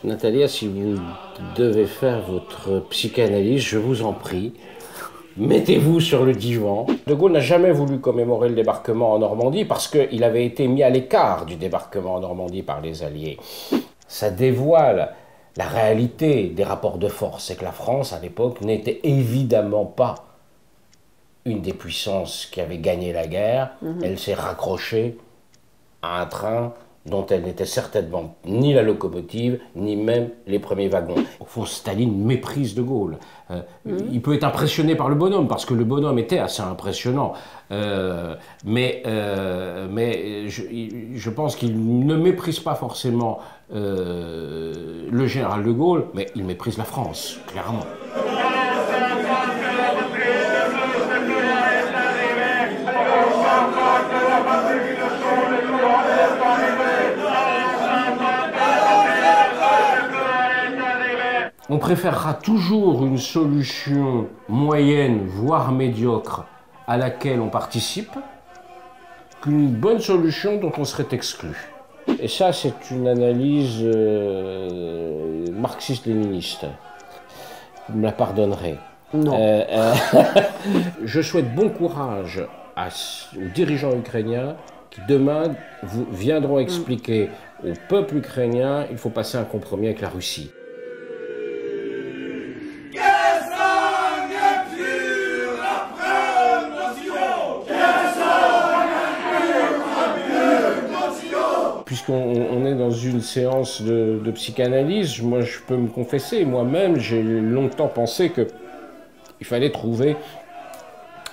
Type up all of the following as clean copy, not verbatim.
Natalia, si vous devez faire votre psychanalyse, je vous en prie, mettez-vous sur le divan. De Gaulle n'a jamais voulu commémorer le débarquement en Normandie parce qu'il avait été mis à l'écart du débarquement en Normandie par les Alliés. Ça dévoile la réalité des rapports de force. C'est que la France, à l'époque, n'était évidemment pas une des puissances qui avait gagné la guerre. Elle s'est raccrochée à un train dont elle n'était certainement ni la locomotive, ni même les premiers wagons. Au fond, Staline méprise de Gaulle. Il peut être impressionné par le bonhomme, parce que le bonhomme était assez impressionnant. Mais je pense qu'il ne méprise pas forcément le général de Gaulle, mais il méprise la France, clairement. On préférera toujours une solution moyenne, voire médiocre, à laquelle on participe, qu'une bonne solution dont on serait exclu. Et ça, c'est une analyse marxiste-léniniste. Vous me la pardonnerez. Non. Je souhaite bon courage aux dirigeants ukrainiens qui demain viendront expliquer au peuple ukrainien qu'il faut passer un compromis avec la Russie. Puisqu'on est dans une séance de psychanalyse, moi je peux me confesser, moi-même j'ai longtemps pensé qu'il fallait trouver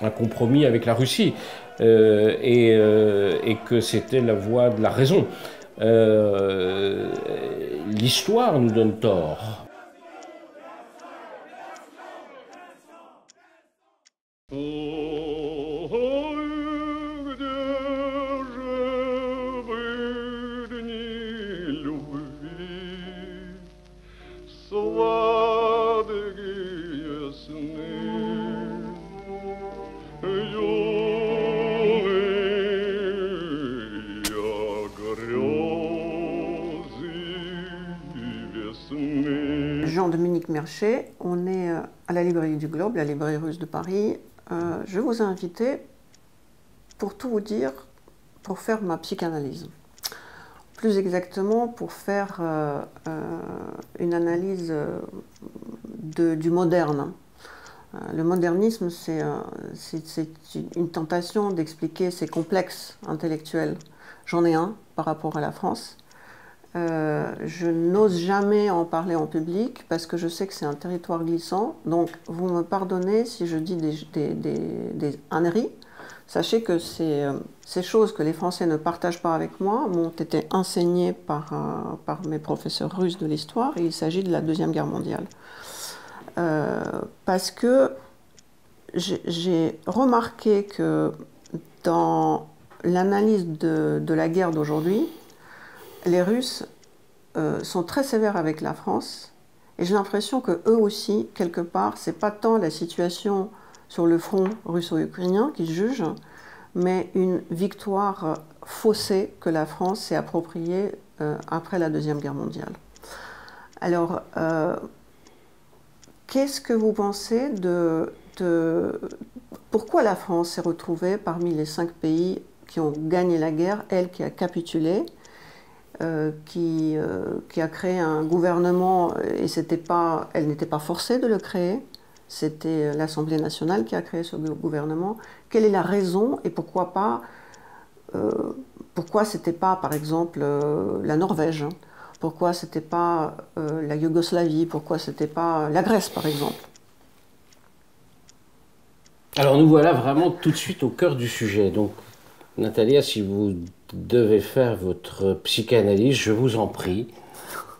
un compromis avec la Russie et que c'était la voie de la raison. L'histoire nous donne tort. Jean-Dominique Merchet, on est à la librairie du Globe, la librairie russe de Paris. Je vous ai invité, pour tout vous dire, pour faire ma psychanalyse. Plus exactement, pour faire une analyse du moderne. Le modernisme, c'est une tentation d'expliquer ces complexes intellectuels. J'en ai un par rapport à la France. Je n'ose jamais en parler en public parce que je sais que c'est un territoire glissant. Donc, vous me pardonnez si je dis des âneries. Sachez que ces choses que les Français ne partagent pas avec moi m'ont été enseignées par mes professeurs russes de l'histoire. Il s'agit de la Deuxième Guerre mondiale. Parce que j'ai remarqué que dans l'analyse de la guerre d'aujourd'hui, les Russes sont très sévères avec la France et j'ai l'impression que eux aussi, quelque part, c'est pas tant la situation sur le front russo-ukrainien qu'ils jugent, mais une victoire faussée que la France s'est appropriée après la Deuxième Guerre mondiale. Alors, qu'est-ce que vous pensez pourquoi la France s'est retrouvée parmi les 5 pays qui ont gagné la guerre, elle qui a capitulé, qui a créé un gouvernement, et elle n'était pas forcée de le créer, c'était l'Assemblée nationale qui a créé ce gouvernement. Quelle est la raison et pourquoi c'était pas, par exemple, la Norvège, hein? Pourquoi c'était pas la Yougoslavie, pourquoi c'était pas la Grèce, par exemple? Alors nous voilà vraiment tout de suite au cœur du sujet. Donc, Natalia, si vous devez faire votre psychanalyse, je vous en prie,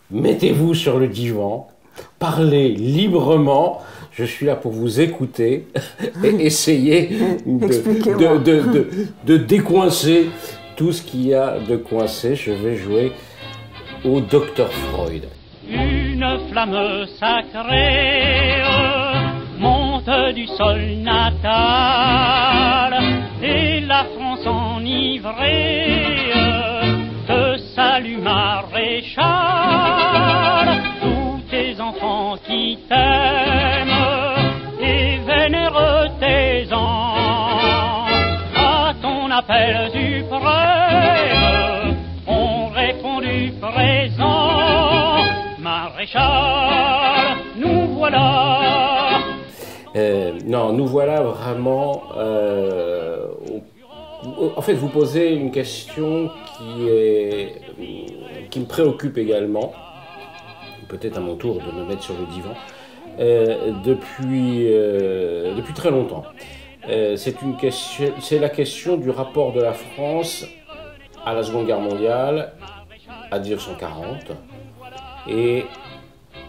mettez-vous sur le divan, parlez librement, je suis là pour vous écouter et essayer de décoincer tout ce qu'il y a de coincé. Je vais jouer au Dr Freud. Une flamme sacrée monte du sol natal et la France enivrée te salue maréchal, tous tes enfants qui t'aiment et vénèrent tes ans. À ton appel suprême, on répondu présent, maréchal, nous voilà. Non, nous voilà vraiment... en fait, vous posez une question qui me préoccupe également, peut-être à mon tour de me mettre sur le divan, depuis très longtemps. C'est la question du rapport de la France à la Seconde Guerre mondiale, à 1940. Et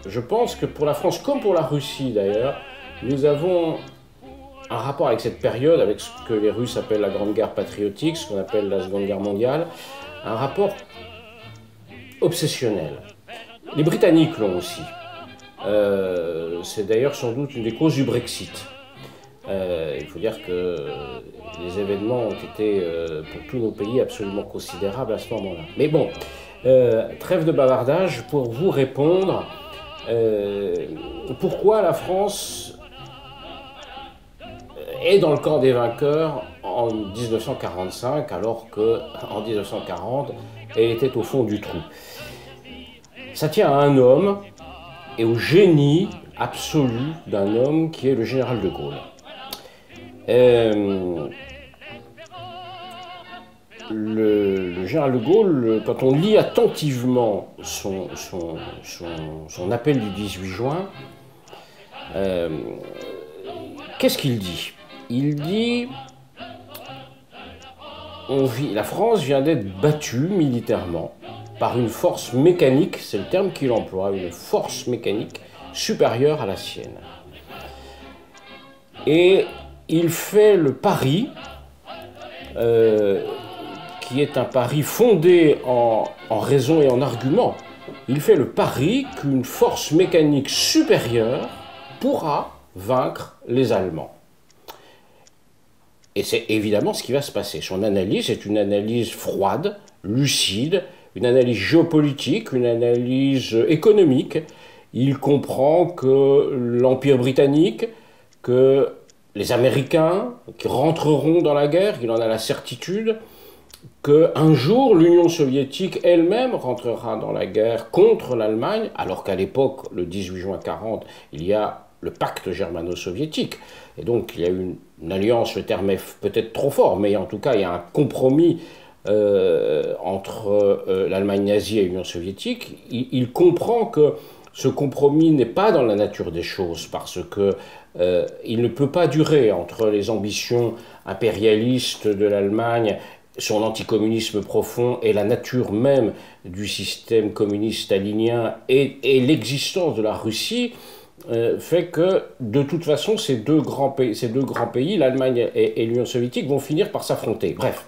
je pense que pour la France, comme pour la Russie d'ailleurs, nous avons un rapport avec cette période, avec ce que les Russes appellent la Grande Guerre patriotique, ce qu'on appelle la Seconde Guerre mondiale, un rapport obsessionnel. Les Britanniques l'ont aussi. C'est d'ailleurs sans doute une des causes du Brexit. Il faut dire que les événements ont été pour tous nos pays absolument considérables à ce moment-là. Mais bon, trêve de bavardage pour vous répondre. Pourquoi la France est dans le camp des vainqueurs en 1945 alors qu'en 1940 elle était au fond du trou? Ça tient à un homme et au génie absolu d'un homme qui est le général de Gaulle. Le général de Gaulle, quand on lit attentivement son appel du 18 juin, qu'est-ce qu'il dit? Il dit la France vient d'être battue militairement par une force mécanique, c'est le terme qu'il emploie, une force mécanique supérieure à la sienne. Et il fait le pari, qui est un pari fondé en raison et en argument, il fait le pari qu'une force mécanique supérieure pourra vaincre les Allemands. Et c'est évidemment ce qui va se passer. Son analyse est une analyse froide, lucide, une analyse géopolitique, une analyse économique. Il comprend que l'Empire britannique, que les Américains qui rentreront dans la guerre, il en a la certitude, qu'un jour l'Union soviétique elle-même rentrera dans la guerre contre l'Allemagne, alors qu'à l'époque, le 18 juin 1940, il y a le pacte germano-soviétique. Et donc il y a une alliance, le terme est peut-être trop fort, mais en tout cas il y a un compromis entre l'Allemagne nazie et l'Union soviétique. Il comprend que ce compromis n'est pas dans la nature des choses, parce que il ne peut pas durer entre les ambitions impérialistes de l'Allemagne, son anticommunisme profond et la nature même du système communiste stalinien et l'existence de la Russie, fait que de toute façon ces deux grands pays, l'Allemagne et l'Union soviétique, vont finir par s'affronter. Bref.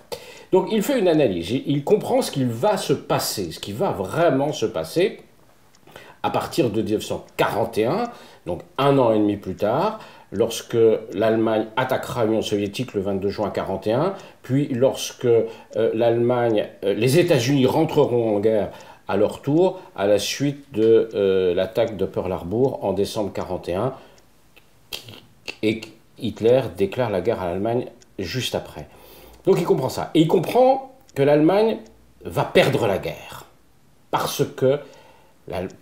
Donc il fait une analyse, il comprend ce qu'il va se passer, ce qui va vraiment se passer à partir de 1941, donc un an et demi plus tard, lorsque l'Allemagne attaquera l'Union soviétique le 22 juin 1941, puis lorsque les États-Unis rentreront en guerre à leur tour à la suite de l'attaque de Pearl Harbor en décembre 1941, et Hitler déclare la guerre à l'Allemagne juste après. Donc il comprend ça. Et il comprend que l'Allemagne va perdre la guerre. Parce que,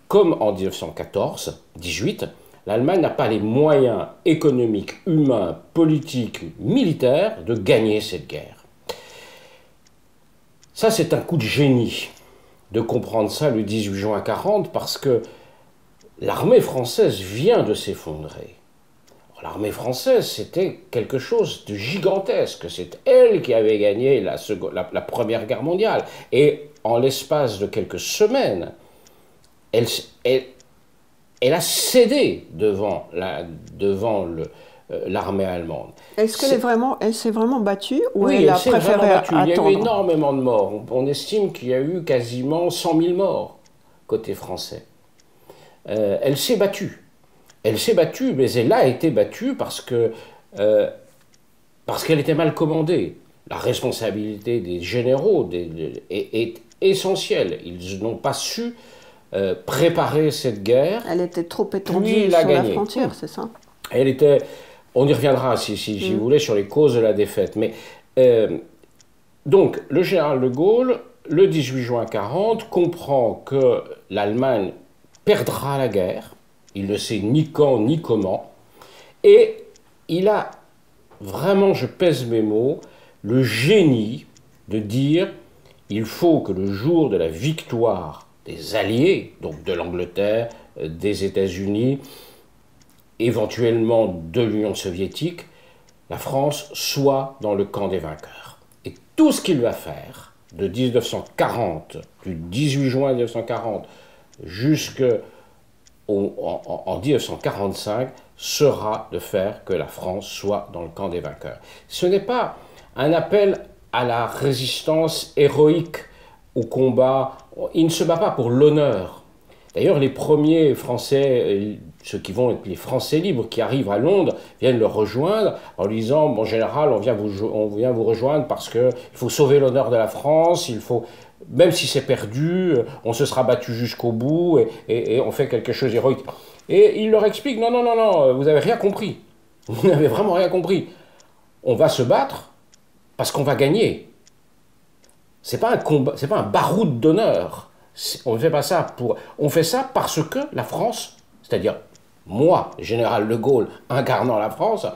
comme en 1914-18, l'Allemagne n'a pas les moyens économiques, humains, politiques, militaires de gagner cette guerre. Ça, c'est un coup de génie de comprendre ça le 18 juin 1940, parce que l'armée française vient de s'effondrer. L'armée française, c'était quelque chose de gigantesque. C'est elle qui avait gagné la Première Guerre mondiale. Et en l'espace de quelques semaines, elle a cédé devant l'armée allemande. Est-ce qu'elle s'est vraiment battue ou oui, elle a préféré attendre? Il y a eu énormément de morts. On estime qu'il y a eu quasiment 100 000 morts côté français. Elle s'est battue. Elle s'est battue, mais elle a été battue parce que parce qu'elle était mal commandée. La responsabilité des généraux est essentielle. Ils n'ont pas su préparer cette guerre. Elle était trop Puis étendue la sur la gagner. frontière, c'est ça? Elle était, on y reviendra si vous voulez sur les causes de la défaite. Mais donc le général de Gaulle, le 18 juin 40, comprend que l'Allemagne perdra la guerre. Il ne sait ni quand ni comment, et il a vraiment, je pèse mes mots, le génie de dire il faut que le jour de la victoire des Alliés, donc de l'Angleterre, des États-Unis, éventuellement de l'Union soviétique, la France soit dans le camp des vainqueurs. Et tout ce qu'il va faire, de 1940, du 18 juin 1940 jusqu'en 1945, sera de faire que la France soit dans le camp des vainqueurs. Ce n'est pas un appel à la résistance héroïque, au combat. Il ne se bat pas pour l'honneur. D'ailleurs, les premiers Français, ceux qui vont être les Français libres, qui arrivent à Londres, viennent le rejoindre en lui disant « Bon, général, on vient vous rejoindre parce qu'il faut sauver l'honneur de la France, il faut, même si c'est perdu, on se sera battu jusqu'au bout et on fait quelque chose d'héroïque. » Et il leur explique « Non, non, non, non, vous n'avez rien compris. Vous n'avez vraiment rien compris. On va se battre parce qu'on va gagner. C'est pas un combat, c'est pas un baroud d'honneur. On ne fait pas ça pour... On fait ça parce que la France, c'est-à-dire moi, général de Gaulle, incarnant la France,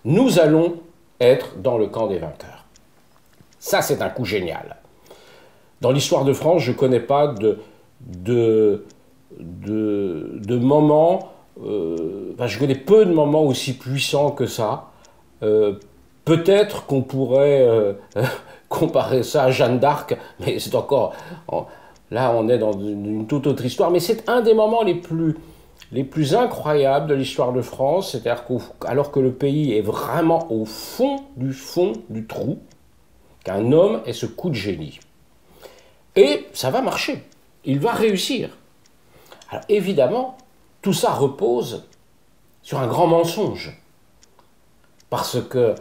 nous allons être dans le camp des vainqueurs. Ça, c'est un coup génial. Dans l'histoire de France, je ne connais pas de moments... je connais peu de moments aussi puissants que ça. Peut-être qu'on pourrait comparer ça à Jeanne d'Arc, mais c'est encore... Là, on est dans une toute autre histoire, mais c'est un des moments les plus incroyables de l'histoire de France, c'est-à-dire qu'alors que le pays est vraiment au fond du trou, qu'un homme ait ce coup de génie. Et ça va marcher, il va réussir. Alors évidemment, tout ça repose sur un grand mensonge, parce que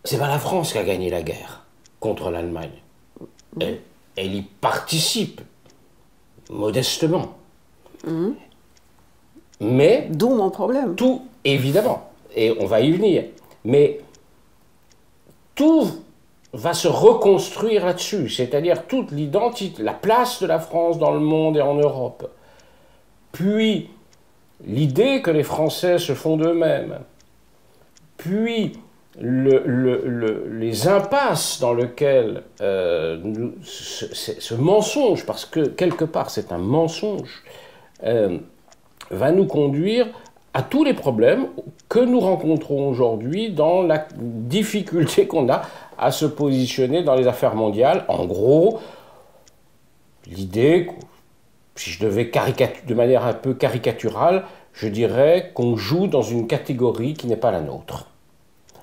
c'est pas la France qui a gagné la guerre contre l'Allemagne. Elle y participe modestement. Mais d'où mon problème. Tout, évidemment, et on va y venir, mais tout va se reconstruire là-dessus, c'est-à-dire toute l'identité, la place de la France dans le monde et en Europe. Puis l'idée que les Français se font d'eux-mêmes. Puis les impasses dans lesquelles ce mensonge, parce que quelque part c'est un mensonge, va nous conduire à tous les problèmes que nous rencontrons aujourd'hui dans la difficulté qu'on a à se positionner dans les affaires mondiales. En gros, l'idée, si je devais de manière un peu caricaturale, je dirais qu'on joue dans une catégorie qui n'est pas la nôtre.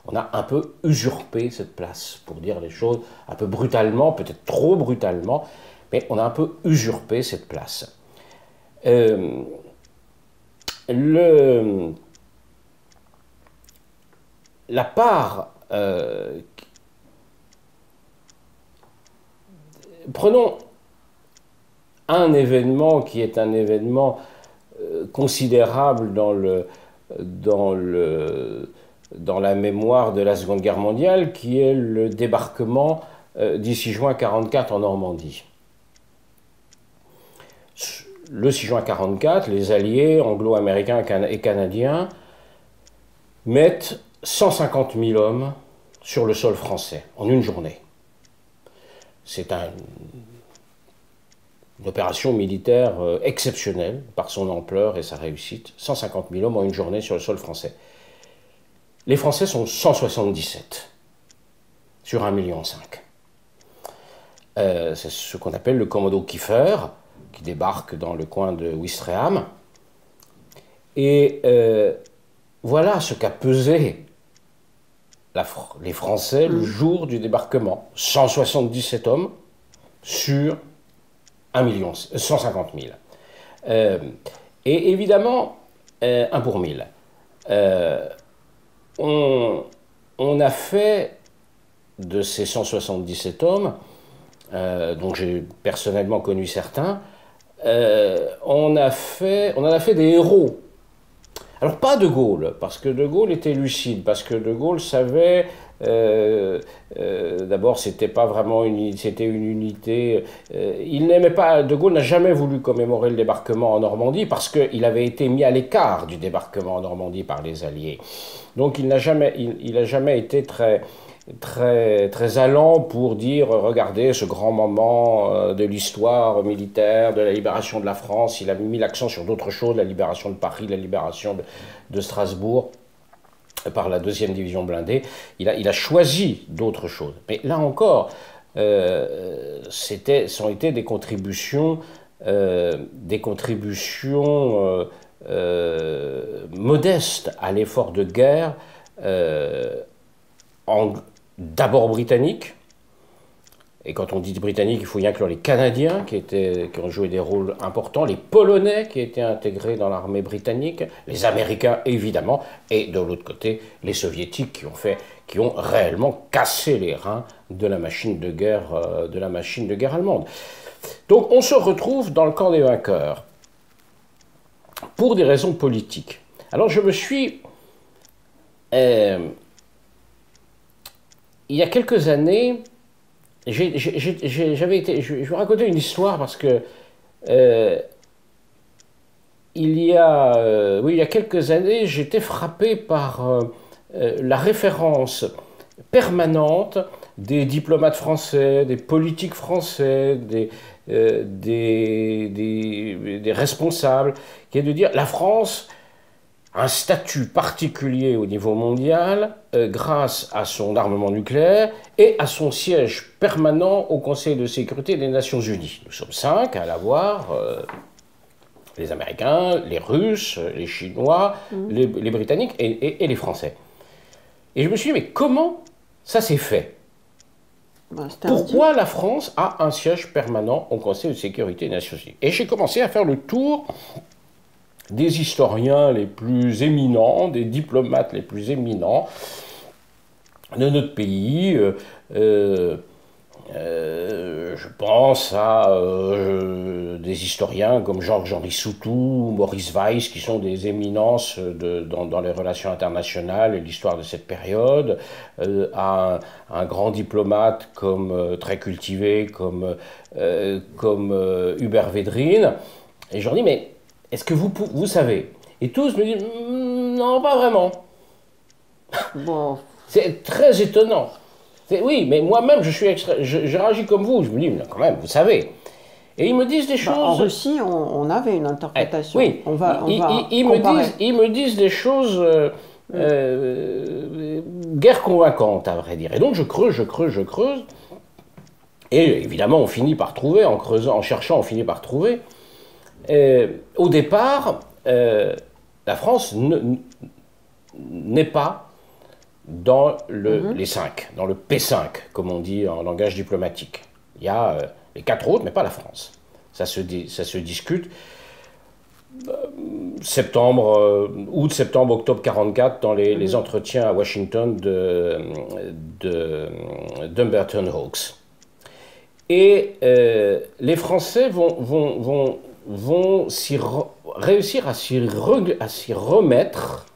On a un peu usurpé cette place, pour dire les choses un peu brutalement, peut-être trop brutalement, mais on a un peu usurpé cette place. La part... prenons un événement qui est un événement considérable dans la mémoire de la Seconde Guerre mondiale, qui est le débarquement 6 juin 1944 en Normandie. Le 6 juin 1944, les Alliés, anglo-américains et canadiens, mettent 150 000 hommes sur le sol français, en une journée. C'est une opération militaire exceptionnelle par son ampleur et sa réussite. 150 000 hommes en une journée sur le sol français. Les Français sont 177 sur 1,5 million. C'est ce qu'on appelle le commando Kiefer, qui débarque dans le coin de Ouistreham. Et voilà ce qu'a pesé les Français le jour du débarquement. 177 hommes sur 150 000. Et évidemment, 1 pour 1000. on a fait de ces 177 hommes, dont j'ai personnellement connu certains, on en a fait des héros. Alors pas De Gaulle, parce que De Gaulle était lucide, parce que De Gaulle savait, d'abord c'était pas vraiment c'était une unité, il n'aimait pas, De Gaulle n'a jamais voulu commémorer le débarquement en Normandie, parce qu'il avait été mis à l'écart du débarquement en Normandie par les Alliés. Donc il n'a jamais été très allant pour dire regardez ce grand moment de l'histoire militaire, de la libération de la France. Il a mis l'accent sur d'autres choses, la libération de Paris, la libération de Strasbourg par la 2e division blindée. Il a choisi d'autres choses. Mais là encore, ça ont été des contributions modestes à l'effort de guerre, d'abord britanniques, et quand on dit britanniques, il faut y inclure les Canadiens qui ont joué des rôles importants, les Polonais qui étaient intégrés dans l'armée britannique, les Américains évidemment, et de l'autre côté, les Soviétiques qui ont réellement cassé les reins de la machine de guerre allemande. Donc on se retrouve dans le camp des vainqueurs pour des raisons politiques. Alors je me suis... il y a quelques années, je vais raconter une histoire parce que il y a quelques années, j'étais frappé par la référence permanente des diplomates français, des politiques français, des responsables, qui est de dire la France a un statut particulier au niveau mondial grâce à son armement nucléaire et à son siège permanent au Conseil de sécurité des Nations Unies. Nous sommes 5 à l'avoir, les Américains, les Russes, les Chinois, les Britanniques et les Français. Et je me suis dit, mais comment ça s'est fait? Pourquoi la France a un siège permanent au Conseil de sécurité des Nations Unies? Et j'ai commencé à faire le tour des historiens les plus éminents, des diplomates les plus éminents de notre pays. Je pense à des historiens comme Georges-Henri Soutou, Maurice Weiss, qui sont des éminences dans les relations internationales et l'histoire de cette période, à un grand diplomate très cultivé comme Hubert Védrine. Et je leur dis, mais est-ce que vous savez? Et tous me disent, non, pas vraiment. Bon. C'est très étonnant. Oui, mais moi-même, je réagis comme vous. Je me dis, mais quand même, vous savez. Et ils me disent des choses... En Russie, on avait une interprétation. Oui, ils me disent des choses guère convaincantes, à vrai dire. Et donc, je creuse. Et évidemment, on finit par trouver, en creusant, en cherchant, on finit par trouver. Au départ, la France n'est pas dans les 5, dans le P5, comme on dit en langage diplomatique. Il y a les 4 autres, mais pas la France. Ça se discute. Août, septembre, octobre 1944, dans les entretiens à Washington d'Humberton Hawks. Et les Français vont réussir à s'y remettre.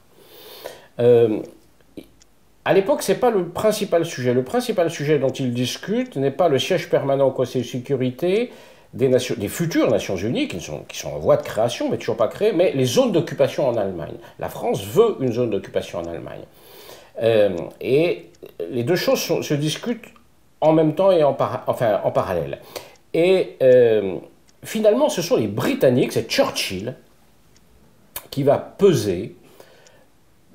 À l'époque, ce n'est pas le principal sujet. Le principal sujet dont ils discutent n'est pas le siège permanent au Conseil de sécurité des futures Nations Unies, qui sont en voie de création, mais toujours pas créées, mais les zones d'occupation en Allemagne. La France veut une zone d'occupation en Allemagne. Et les deux choses se discutent en même temps et en parallèle. Et finalement, ce sont les Britanniques, c'est Churchill, qui va peser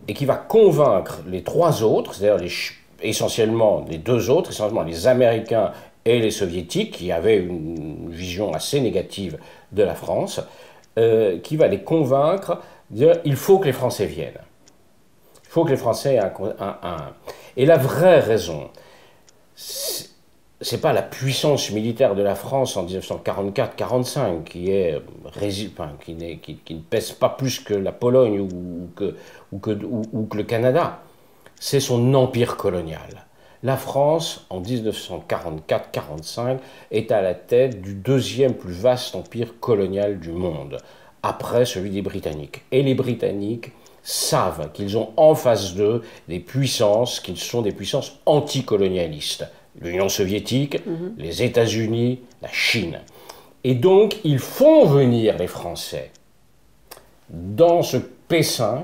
et qui va convaincre les 3 autres, c'est-à-dire essentiellement les 2 autres, essentiellement les Américains et les Soviétiques, qui avaient une vision assez négative de la France, qui va les convaincre de dire il faut que les Français viennent. Il faut que les Français aient un. Et la vraie raison, c'est pas la puissance militaire de la France en 1944-45 qui ne pèse pas plus que la Pologne ou que le Canada. c'est son empire colonial. La France, en 1944-45, est à la tête du deuxième plus vaste empire colonial du monde, après celui des Britanniques. Et les Britanniques savent qu'ils ont en face d'eux des puissances qui sont des puissances anticolonialistes. L'Union soviétique, les États-Unis, la Chine. Et donc, ils font venir les Français dans ce P5.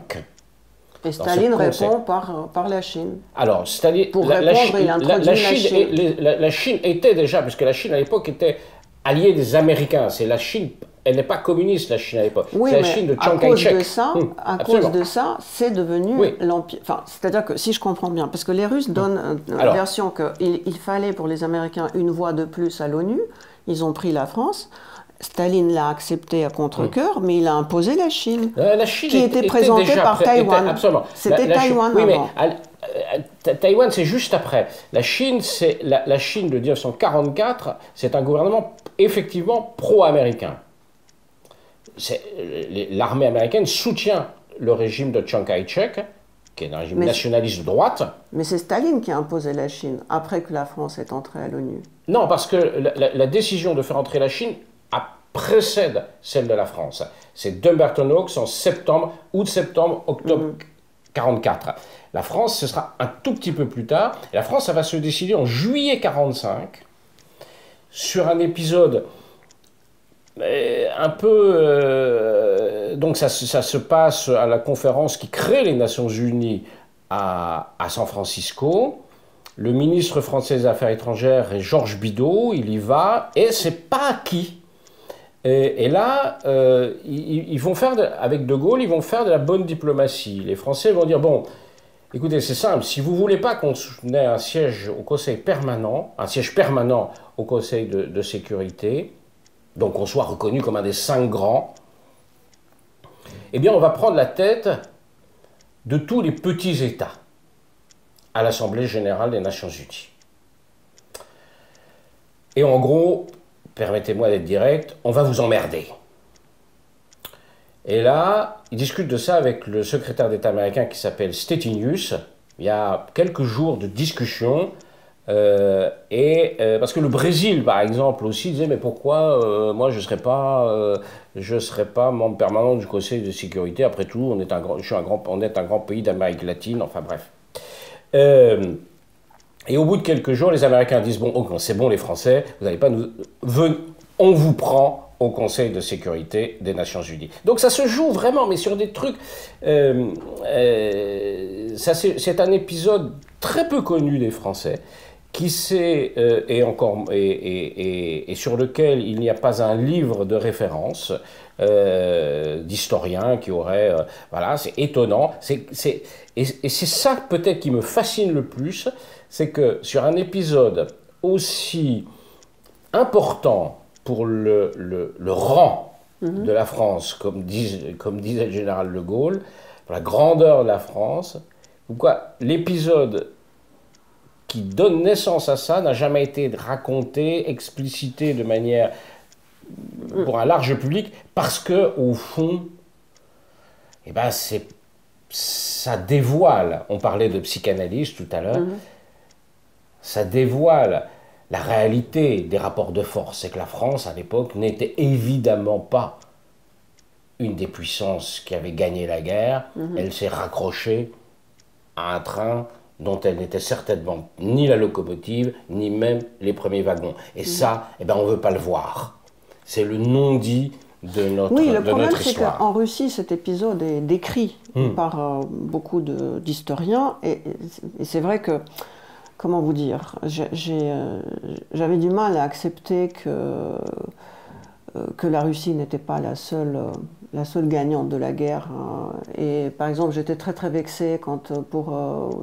Et Staline répond par la Chine. Alors, Staline, pour répondre, il introduit la Chine. La Chine était déjà, puisque la Chine à l'époque était alliée des Américains. C'est la Chine, elle n'est pas communiste, la Chine à l'époque. Oui, c'est la Chine de Chiang Kai-shek. À cause de ça, c'est devenu l'empire. Enfin, c'est-à-dire que si je comprends bien, parce que les Russes donnent une version qu'il fallait pour les Américains une voix de plus à l'ONU. Ils ont pris la France. Staline l'a accepté à contre-cœur, mais il a imposé la Chine, qui était présentée par Taïwan. C'était Taïwan avant. Taïwan, c'est juste après. La Chine, c'est la Chine de 1944, c'est un gouvernement effectivement pro-américain. L'armée américaine soutient le régime de Chiang Kai-shek, qui est un régime nationaliste de droite. Mais c'est Staline qui a imposé la Chine, après que la France est entrée à l'ONU. Non, parce que la décision de faire entrer la Chine précède celle de la France. C'est Dumbarton Oaks en août-septembre, octobre 1944. La France, ce sera un tout petit peu plus tard. Et la France, ça va se décider en juillet 1945 sur un épisode un peu... donc ça se passe à la conférence qui crée les Nations Unies à San Francisco. Le ministre français des Affaires étrangères est Georges Bidault, il y va, et c'est pas acquis. Et là, ils vont faire, avec De Gaulle, ils vont faire de la bonne diplomatie. Les Français vont dire, bon, écoutez, c'est simple, si vous ne voulez pas qu'on ait un siège au Conseil permanent, un siège permanent au Conseil de sécurité, donc qu'on soit reconnu comme un des 5 grands, eh bien, on va prendre la tête de tous les petits États à l'Assemblée générale des Nations Unies. Et en gros, permettez-moi d'être direct, on va vous emmerder. Et là, ils discutent de ça avec le secrétaire d'État américain qui s'appelle Stettinius. Il y a quelques jours de discussion. Parce que le Brésil, par exemple, aussi disait, mais pourquoi moi je ne serais pas membre permanent du Conseil de sécurité. Après tout, on est un grand pays d'Amérique latine, enfin bref. Et au bout de quelques jours, les Américains disent, bon, okay, c'est bon les Français, vous n'allez pas nous... On vous prend au Conseil de sécurité des Nations Unies. Donc ça se joue vraiment, mais sur des trucs... c'est un épisode très peu connu des Français, qui et sur lequel il n'y a pas un livre de référence d'historien qui aurait... voilà, c'est étonnant. Et c'est ça peut-être qui me fascine le plus, c'est que sur un épisode aussi important pour le rang de la France, comme disait le général de Gaulle, pour la grandeur de la France, l'épisode qui donne naissance à ça n'a jamais été raconté, explicité de manière pour un large public, parce que au fond, eh ben ça dévoile, on parlait de psychanalyse tout à l'heure, ça dévoile la réalité des rapports de force. C'est que la France, à l'époque, n'était évidemment pas une des puissances qui avait gagné la guerre. Elle s'est raccrochée à un train dont elle n'était certainement ni la locomotive, ni même les premiers wagons. Et ça, eh ben, on ne veut pas le voir. C'est le non-dit de notre histoire. Oui, le problème, c'est qu'en Russie, cet épisode est décrit par beaucoup d'historiens. Et c'est vrai que, comment vous dire, j'avais du mal à accepter que la Russie n'était pas la seule gagnante de la guerre. Et par exemple, j'étais très très vexée quand pour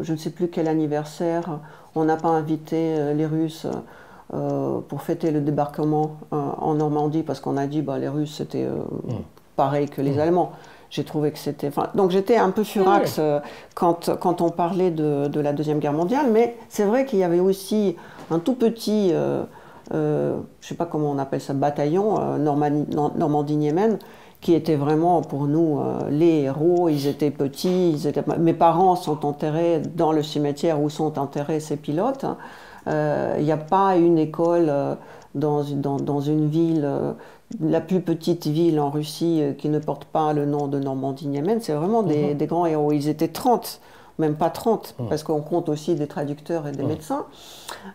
je ne sais plus quel anniversaire, on n'a pas invité les Russes pour fêter le débarquement en Normandie, parce qu'on a dit les Russes c'était pareil que les Allemands. J'ai trouvé que c'était... donc j'étais un peu furax quand on parlait de la Deuxième Guerre mondiale, mais c'est vrai qu'il y avait aussi un tout petit... je ne sais pas comment on appelle ça, bataillon, Normandie-Niemen, qui étaient vraiment pour nous les héros. Ils étaient petits, mes parents sont enterrés dans le cimetière où sont enterrés ces pilotes. Il n'y a pas une école dans une ville, la plus petite ville en Russie, qui ne porte pas le nom de Normandie-Niemen. C'est vraiment des grands héros. Ils étaient 30. Même pas 30, parce qu'on compte aussi des traducteurs et des médecins.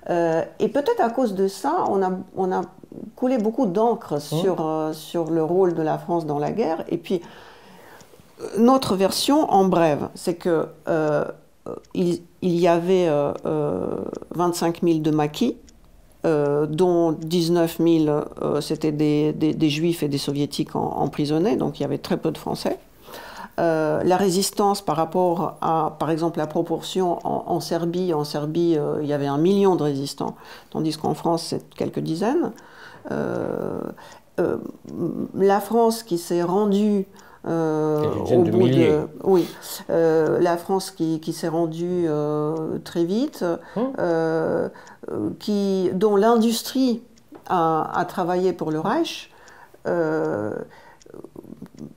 Et peut-être à cause de ça, on a coulé beaucoup d'encre sur le rôle de la France dans la guerre. Et puis, notre version, en bref, c'est que il y avait 25 000 de maquis, dont 19 000 c'était des Juifs et des Soviétiques emprisonnés, donc il y avait très peu de Français. La résistance par rapport à, par exemple, la proportion en Serbie. En Serbie, il y avait 1 million de résistants, tandis qu'en France, c'est quelques dizaines. La France qui s'est rendue au bout de... Oui, la France qui s'est rendue très vite, dont l'industrie a travaillé pour le Reich.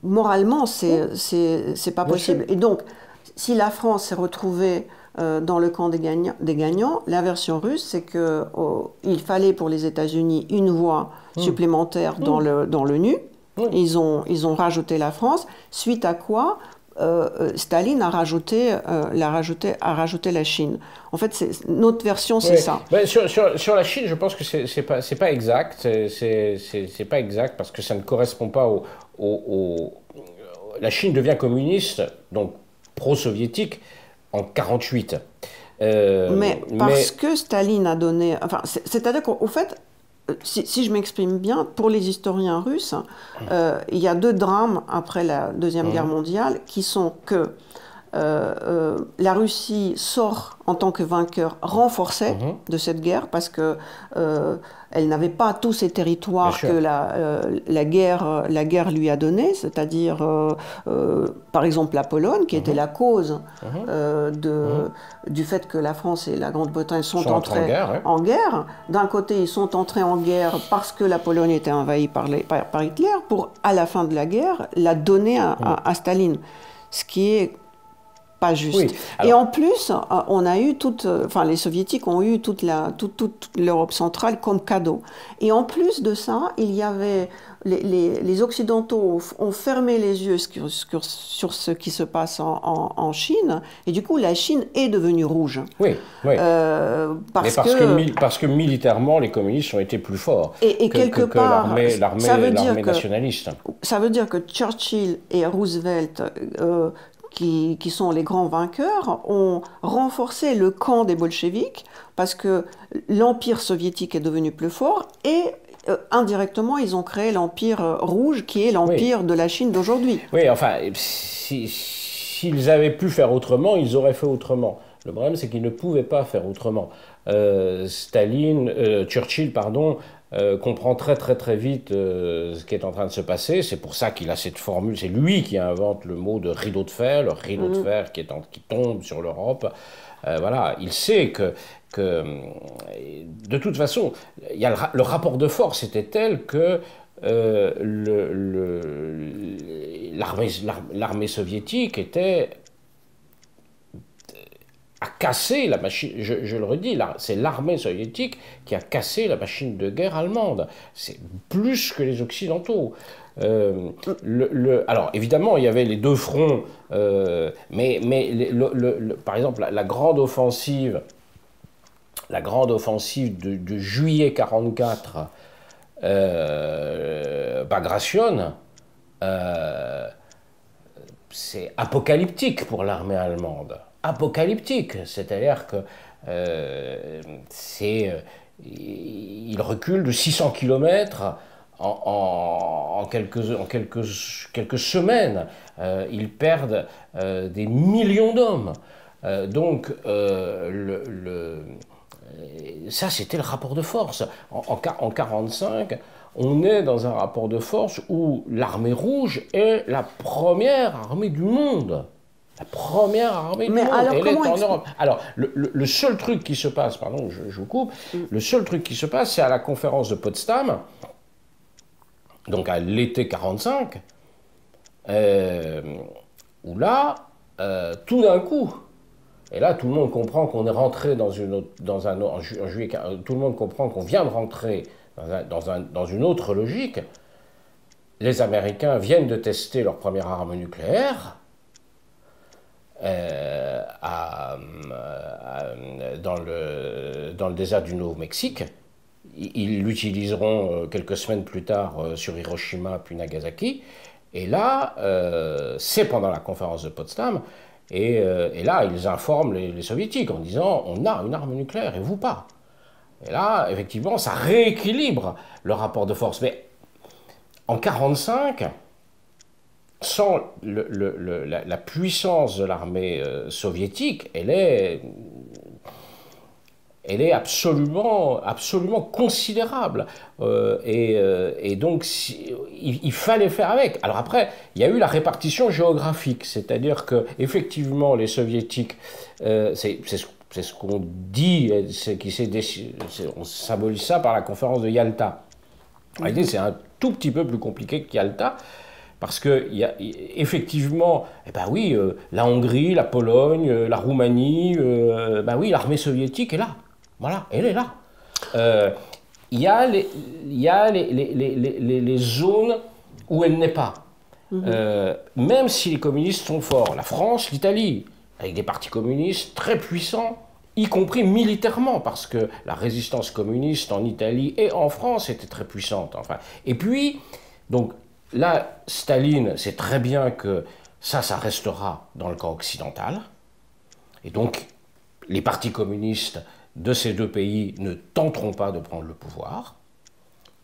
Moralement, c'est pas possible. Et donc, si la France s'est retrouvée dans le camp des gagnants, la version russe, c'est qu'il fallait pour les États-Unis une voie supplémentaire dans l'ONU. Ils ont rajouté la France, suite à quoi Staline a rajouté la Chine. En fait, notre version, c'est ça. Ben, sur la Chine, je pense que c'est pas exact. C'est pas exact parce que ça ne correspond pas La Chine devient communiste, donc pro-soviétique, en 1948. Mais parce que Staline a donné... Enfin, c'est-à-dire qu'au fait, si je m'exprime bien, pour les historiens russes, il y a 2 drames après la Deuxième Guerre mondiale qui sont que la Russie sort en tant que vainqueur renforcée de cette guerre parce que elle n'avait pas tous ces territoires que la guerre lui a donnés, c'est-à-dire par exemple la Pologne qui était la cause du fait que la France et la Grande-Bretagne sont entrés en guerre. D'un côté, ils sont entrés en guerre parce que la Pologne était envahie par Hitler pour, à la fin de la guerre, la donner à Staline. Ce qui est pas juste. Oui, alors... Et en plus, on a eu les Soviétiques ont eu toute l'Europe centrale comme cadeau. Et en plus de ça, il y avait les Occidentaux ont fermé les yeux sur ce qui se passe en Chine, et du coup, la Chine est devenue rouge. Oui, oui. Parce que militairement, les communistes ont été plus forts que l'armée nationaliste. Ça veut dire que Churchill et Roosevelt qui sont les grands vainqueurs, ont renforcé le camp des bolcheviks parce que l'empire soviétique est devenu plus fort et indirectement, ils ont créé l'empire rouge qui est l'empire de la Chine d'aujourd'hui. Oui, enfin, s'ils avaient pu faire autrement, ils auraient fait autrement. Le problème, c'est qu'ils ne pouvaient pas faire autrement. Churchill, comprend très vite ce qui est en train de se passer. C'est pour ça qu'il a cette formule. C'est lui qui invente le mot de rideau de fer, le rideau de fer qui tombe sur l'Europe. Voilà, il sait que de toute façon, le rapport de force était tel que l'armée soviétique a cassé la machine, je le redis, c'est l'armée soviétique qui a cassé la machine de guerre allemande. C'est plus que les Occidentaux. Alors, évidemment, il y avait les 2 fronts, mais par exemple, la grande offensive de juillet 1944, Bagration, c'est apocalyptique pour l'armée allemande. Apocalyptique, c'est-à-dire que il recule de 600 km en quelques semaines. Ils perdent des millions d'hommes. Donc, ça, c'était le rapport de force. En 1945, on est dans un rapport de force où l'armée rouge est la première armée du monde. La première armée du monde, elle est en Europe. Alors, le seul truc qui se passe, pardon, je vous coupe, le seul truc qui se passe, c'est à la conférence de Potsdam, donc à l'été 1945, où là, tout d'un coup, et là tout le monde comprend qu'on est rentré dans en juillet, tout le monde comprend qu'on vient de rentrer dans une autre logique. Les Américains viennent de tester leur première arme nucléaire dans le désert du Nouveau-Mexique. Ils l'utiliseront quelques semaines plus tard sur Hiroshima puis Nagasaki. Et là, c'est pendant la conférence de Potsdam. Et là, ils informent les Soviétiques en disant « on a une arme nucléaire et vous pas ». Et là, effectivement, ça rééquilibre le rapport de force. Mais en 1945, sans la puissance de l'armée soviétique, elle est absolument considérable. Et donc, il fallait faire avec. Alors après, il y a eu la répartition géographique, c'est-à-dire qu'effectivement, les Soviétiques, c'est ce qu'on dit, on symbolise ça par la conférence de Yalta. En réalité, c'est un tout petit peu plus compliqué que Yalta, parce qu'il y a effectivement, eh ben oui, la Hongrie, la Pologne, la Roumanie, ben oui, l'armée soviétique est là. Voilà, elle est là. Il y a les zones où elle n'est pas. Même si les communistes sont forts, la France, l'Italie, avec des partis communistes très puissants, y compris militairement, parce que la résistance communiste en Italie et en France était très puissante. Enfin. Et puis, donc là, Staline sait très bien que ça restera dans le camp occidental. Et donc, les partis communistes de ces deux pays ne tenteront pas de prendre le pouvoir,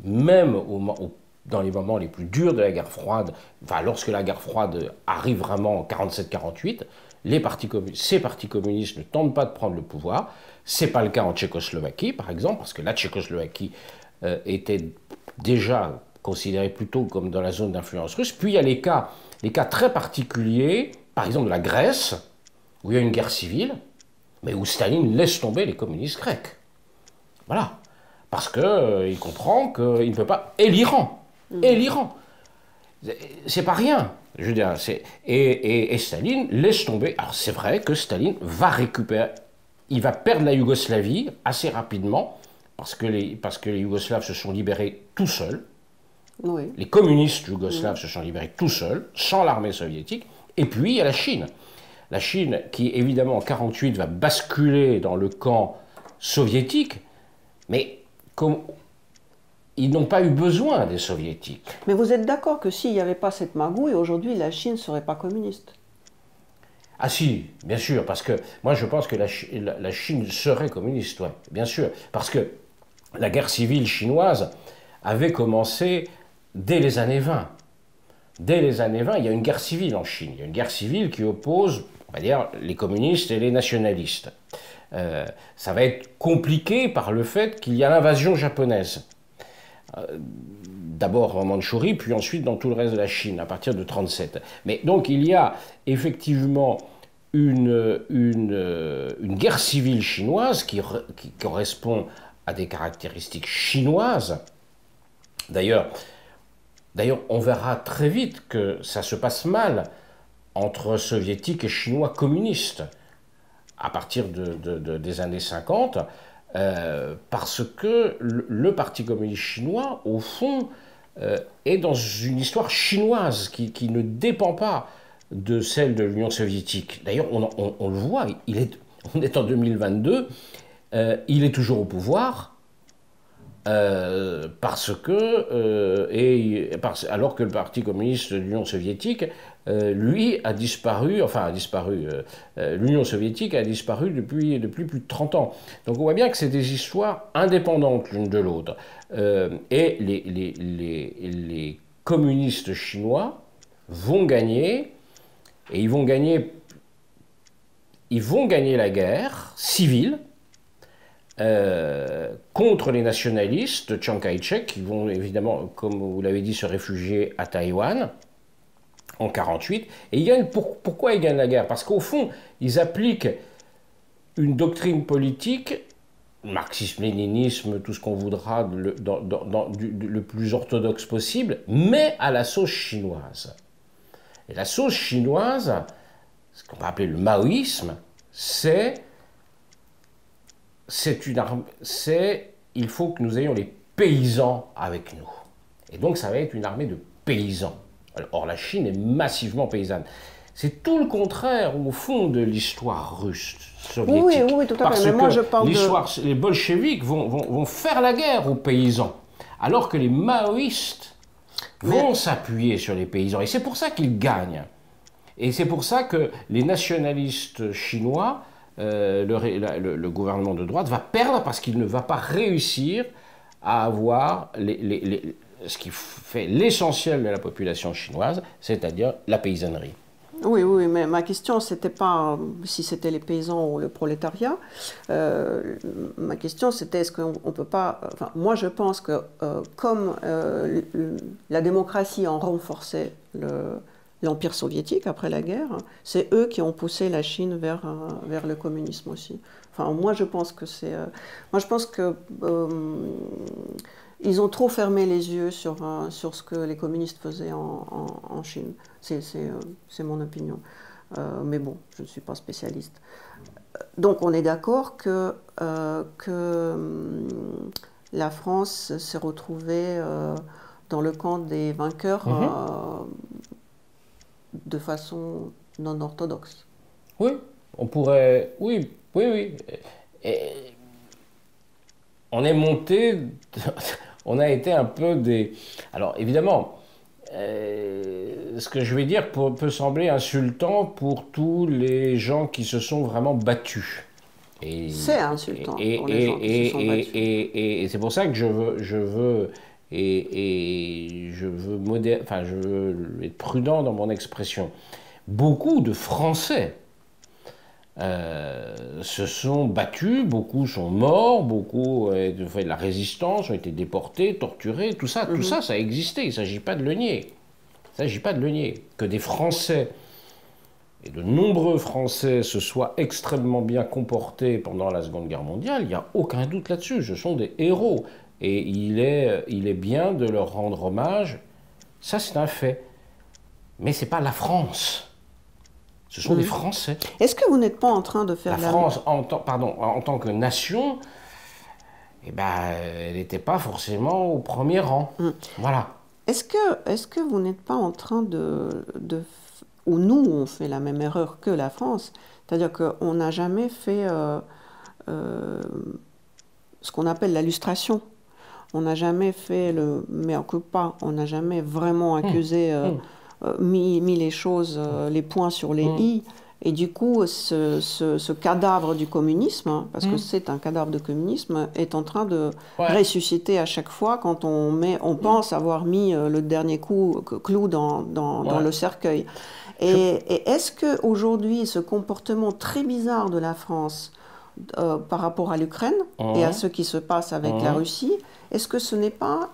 même dans les moments les plus durs de la guerre froide, enfin lorsque la guerre froide arrive vraiment en 47-48, ces partis communistes ne tentent pas de prendre le pouvoir. Ce n'est pas le cas en Tchécoslovaquie, par exemple, parce que la Tchécoslovaquie était déjà considérée plutôt comme dans la zone d'influence russe. Puis il y a les cas très particuliers, par exemple de la Grèce, où il y a une guerre civile, mais où Staline laisse tomber les communistes grecs. Voilà. Parce qu'il comprend qu'il ne peut pas... Et l'Iran. Et l'Iran. C'est pas rien. Je veux dire, et Staline laisse tomber... Alors c'est vrai que Staline va récupérer... Il va perdre la Yougoslavie assez rapidement, parce que les Yougoslaves se sont libérés tout seuls. Oui. Les communistes yougoslaves se sont libérés tout seuls, sans l'armée soviétique. Et puis il y a la Chine. La Chine, qui évidemment en 1948 va basculer dans le camp soviétique, mais comme ils n'ont pas eu besoin des soviétiques. Mais vous êtes d'accord que s'il n'y avait pas cette magouille, aujourd'hui la Chine ne serait pas communiste? Ah si, bien sûr, parce que moi je pense que la Chine serait communiste, ouais, bien sûr, parce que la guerre civile chinoise avait commencé dès les années 20. Dès les années 20, il y a une guerre civile en Chine. Il y a une guerre civile qui oppose, on va dire, les communistes et les nationalistes. Ça va être compliqué par le fait qu'il y a l'invasion japonaise. D'abord en Mandchourie, puis ensuite dans tout le reste de la Chine, à partir de 1937. Mais donc il y a effectivement une guerre civile chinoise qui correspond à des caractéristiques chinoises. D'ailleurs, on verra très vite que ça se passe mal entre soviétiques et chinois communistes à partir des années 50, parce que le Parti communiste chinois, au fond, est dans une histoire chinoise qui ne dépend pas de celle de l'Union soviétique. D'ailleurs, on le voit, on est en 2022, il est toujours au pouvoir, alors que le Parti communiste de l'Union soviétique, lui, a disparu, l'Union soviétique a disparu depuis plus de 30 ans. Donc on voit bien que c'est des histoires indépendantes l'une de l'autre. Et les communistes chinois vont gagner, et ils vont gagner la guerre civile, contre les nationalistes de Chiang Kai-shek, qui vont évidemment, comme vous l'avez dit, se réfugier à Taïwan en 1948. Et pourquoi ils gagnent la guerre? Parce qu'au fond, ils appliquent une doctrine politique, marxisme, léninisme, tout ce qu'on voudra, le plus orthodoxe possible, mais à la sauce chinoise. Et la sauce chinoise, ce qu'on peut appeler le maoïsme, il faut que nous ayons les paysans avec nous. Et donc ça va être une armée de paysans. Or la Chine est massivement paysanne. C'est tout le contraire, au fond, de l'histoire russe, soviétique. Oui, tout à fait. Mais moi, je parle les bolcheviks vont faire la guerre aux paysans, alors que les maoïstes vont s'appuyer sur les paysans. Et c'est pour ça qu'ils gagnent. Et c'est pour ça que les nationalistes chinois, le gouvernement de droite, va perdre parce qu'il ne va pas réussir à avoir ce qui fait l'essentiel de la population chinoise, c'est-à-dire la paysannerie. Oui, mais ma question, c'était pas si c'était les paysans ou le prolétariat. Ma question, c'était est-ce qu'on peut pas... Enfin, moi, je pense que comme la démocratie a renforcé l'Empire soviétique après la guerre, c'est eux qui ont poussé la Chine vers le communisme aussi. Enfin, moi, je pense que c'est... moi, je pense que... ils ont trop fermé les yeux sur ce que les communistes faisaient en Chine. C'est mon opinion. Mais bon, je ne suis pas spécialiste. Donc on est d'accord que la France s'est retrouvée dans le camp des vainqueurs de façon non orthodoxe. Oui, on pourrait... Oui. Et on est monté... On a été un peu des... Alors évidemment, ce que je vais dire peut sembler insultant pour tous les gens qui se sont vraiment battus. C'est insultant pour les gens qui se sont battus. Et c'est pour ça que je veux être prudent dans mon expression. Beaucoup de Français se sont battus, beaucoup sont morts, beaucoup ont fait de la résistance, ont été déportés, torturés, tout ça, ça a existé, il ne s'agit pas de le nier. Il ne s'agit pas de le nier. Que des Français, et de nombreux Français, se soient extrêmement bien comportés pendant la Seconde Guerre mondiale, il n'y a aucun doute là-dessus, ce sont des héros. Et il est bien de leur rendre hommage, ça c'est un fait. Mais ce n'est pas la France. Ce sont des Français. Est-ce que vous n'êtes pas en train de faire la France, en tant que nation, eh ben, elle n'était pas forcément au premier rang. Voilà. Est-ce que vous n'êtes pas en train ou nous, on fait la même erreur que la France, c'est-à-dire qu'on n'a jamais fait ce qu'on appelle la lustration. On n'a jamais fait le mea culpa, on n'a jamais vraiment accusé... mis les choses, les points sur les i, et du coup ce cadavre du communisme, parce que c'est un cadavre de communisme, est en train de ressusciter à chaque fois quand on pense avoir mis le dernier clou dans le cercueil. Et est-ce qu'aujourd'hui ce comportement très bizarre de la France par rapport à l'Ukraine et à ce qui se passe avec la Russie, est-ce que ce n'est pas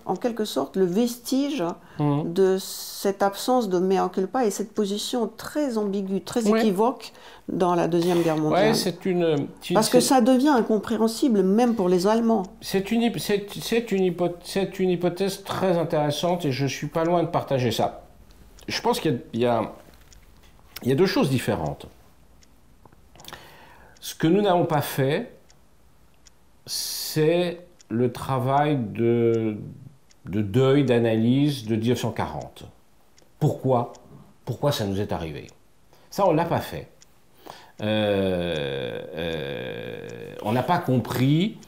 en quelque sorte le vestige de cette absence de mea culpa et cette position très ambiguë, très équivoque dans la Deuxième Guerre mondiale. Parce que ça devient incompréhensible même pour les Allemands. C'est une hypothèse très intéressante et je ne suis pas loin de partager ça. Je pense qu'il y a deux choses différentes. Ce que nous n'avons pas fait, c'est le travail de deuil, d'analyse de 1940. Pourquoi ça nous est arrivé? Ça, on ne l'a pas fait. On n'a pas compris.